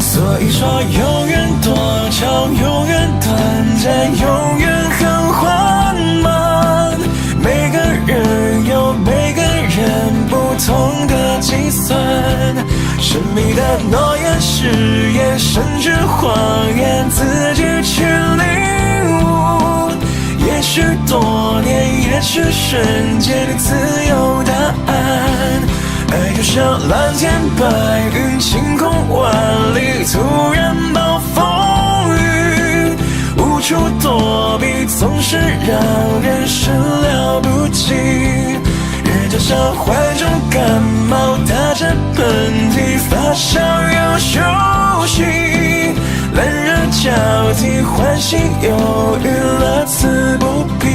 所以说永远多长，永远短暂，永远很缓慢。每个人有每个人不同的计算，神秘的诺言誓言，甚至谎言，自己去领悟。也许多年，也许瞬间，你自有答案。爱就像蓝天白云，晴空万里，突然暴风雨，无处躲避，总是让人始料不及。人就像患重感冒，打着喷嚏，发烧要休息，冷热交替，唤醒忧郁，乐此不疲。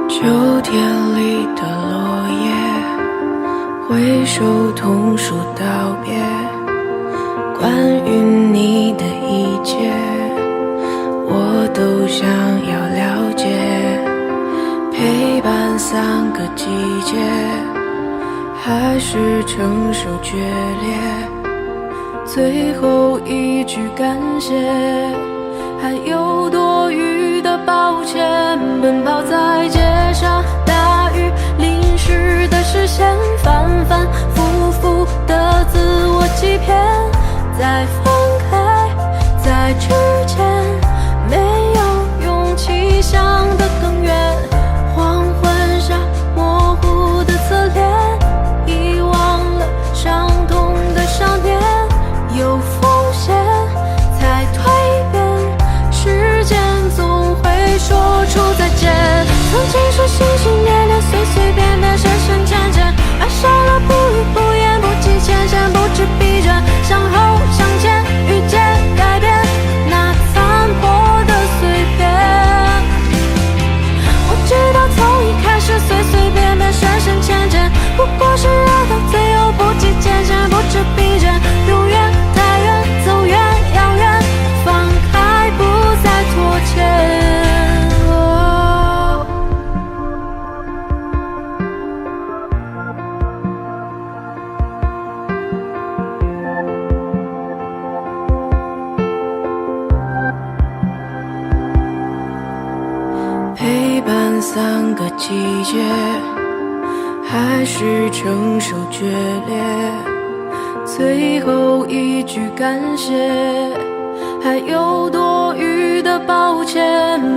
秋天里的落叶，挥手同树道别。关于你的一切，我都想要了解。陪伴3个季节，还是承受决裂。最后一句感谢，还有多余的抱歉。奔跑在街上，大雨淋湿的视线，反反复复的自我欺骗。在放开，在之前，没有勇气想得更远。黄昏下模糊的侧脸，遗忘了伤痛的少年。有风险才蜕变，时间总会说出再见。曾经是心心念念，随随便便，深深浅浅，爱上了不语不言，不计前嫌，不知疲倦，向后向前，遇见改变那残破的碎片。我知道从一开始随随便便，深深浅浅，不过是爱到最后不计前嫌，不知疲倦，永远太远，走远遥远，放开不再拖欠。陪伴3个季节，还是承受决裂。最后一句感谢，还有多余的抱歉。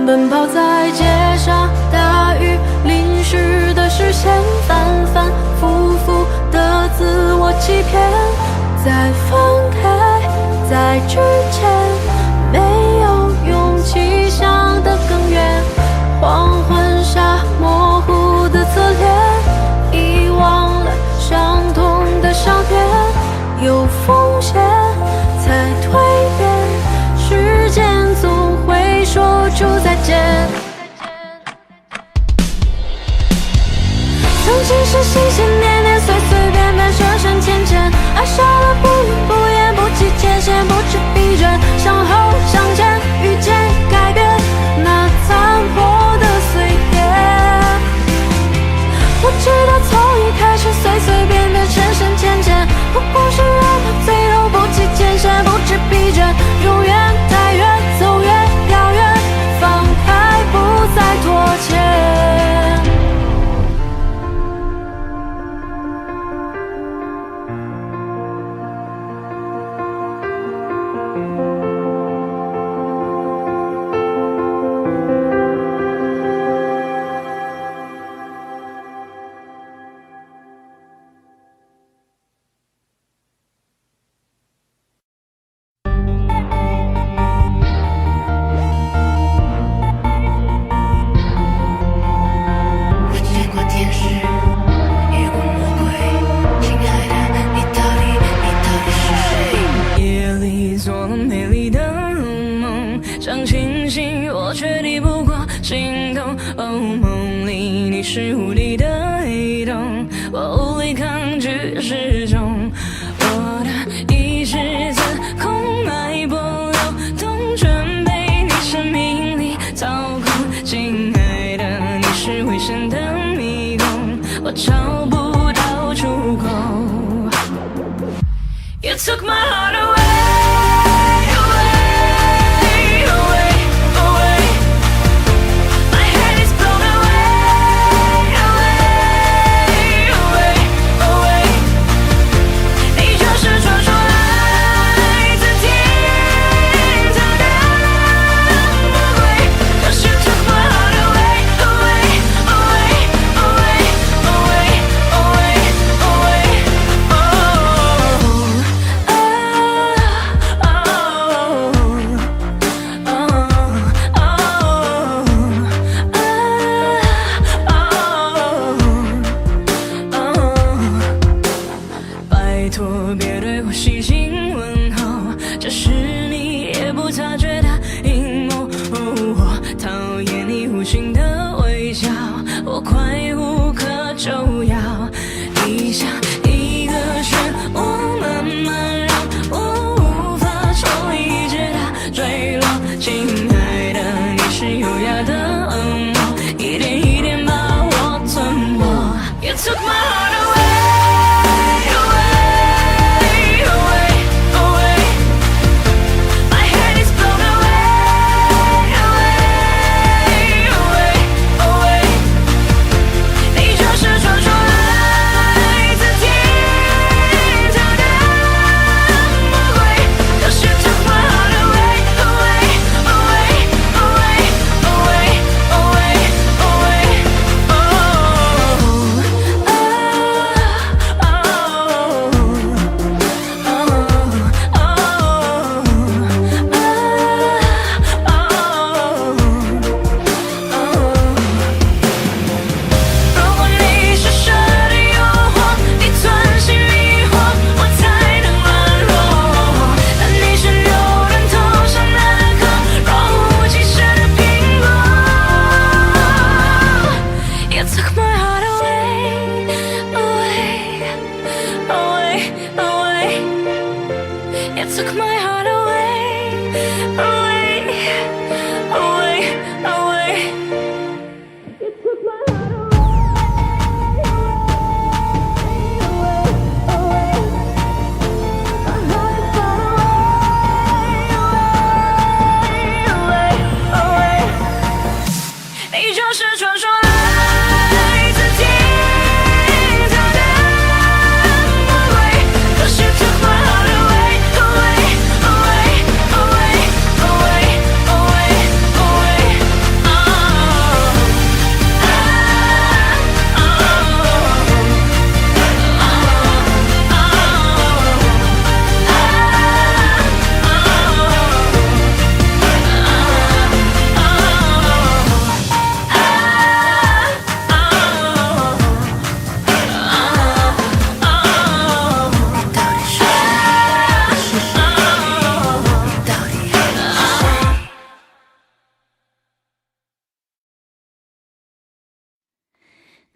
奔跑在街上，大雨淋湿的视线，反反复复的自我欺骗。在放开，在之前，没有勇气想得更远。黄昏下模糊的侧脸，遗忘了伤痛的少年。有风险才蜕变，时间总会说出再见。曾经是心心念念，随随便便，深深浅浅，爱上了不语不言，不计前嫌，不知疲倦，向后向前，遇见改变那残破的碎片。我知道从一开始随随便便，深深浅浅，不过是爱到最后不计前嫌，不知疲倦，永远太远，走远遥远，放开不再拖欠。是无力的黑洞，我无力抗拒失重。我的意识自空脉搏流动，全被你生命力操控。亲爱的，你是危险的迷宫，我找不到出口。You took my heart away, away, away. 就要一下一个漩涡，慢慢让我无法抽离，直到坠落。亲爱的，你是优雅的恶魔，一点一点把我吞没。You took my heart away, away, away, away. My head is blown away, away, away, away. 你就是传说来自天堂的魔鬼。Cause you took my heart away, away, away, away, away, away, away. You took my heart away, away, away, away. You took my heart away, away, away, away. You took my heart away, away, away. My heart is gone away, away, away. 你就是传说来自天堂的魔鬼。Cause you took my heart away, away, away, away, away, away, away.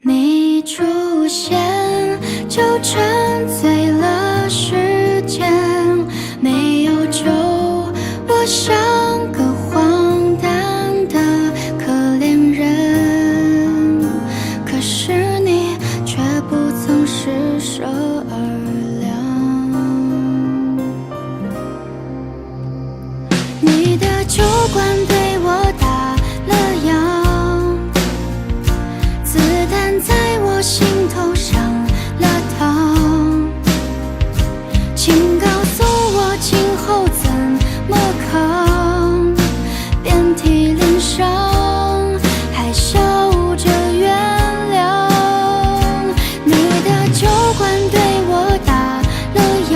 你出现就沉醉了时间，没有酒，我像个荒诞的可怜人，可是你却不曾施舍而凉。你的酒馆对我打了烊，子弹在我心头上了膛，请告诉我今后怎么扛，遍体鳞伤还笑着原谅。你的酒馆对我打了烊，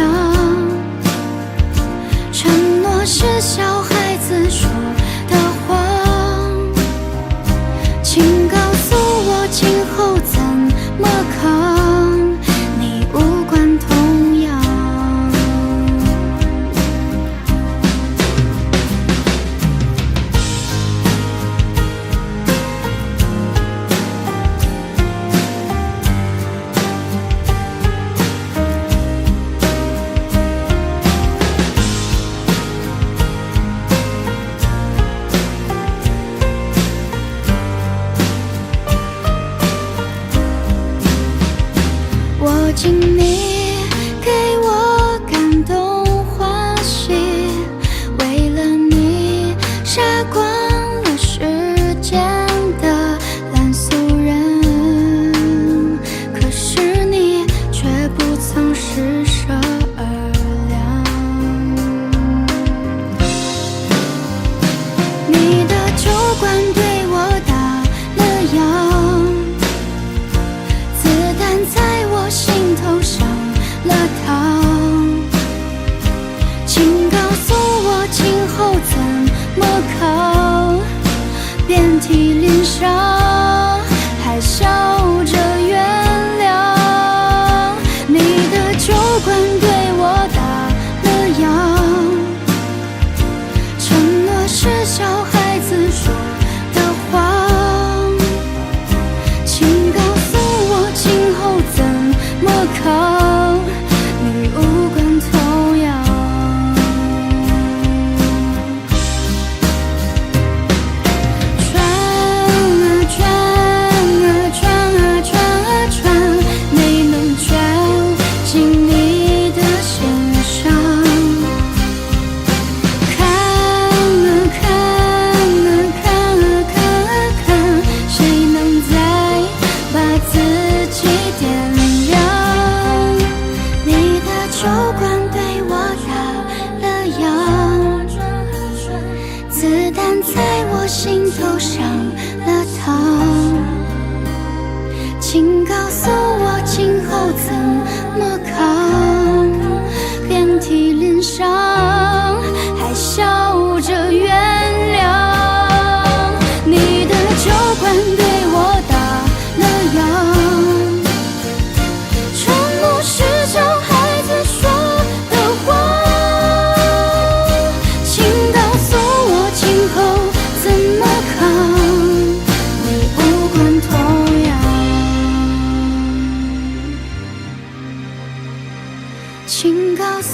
承诺是小孩子说的谎，请告诉我今后怎么扛，你无关痛痒。握紧你，给我感动欢喜，为了你杀光了世间的烂俗人，可是你却不曾施舍而凉。你的酒馆对我打了烊，子弹在我心头上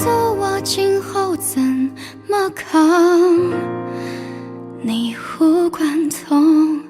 诉我今后怎么扛，你无关痛。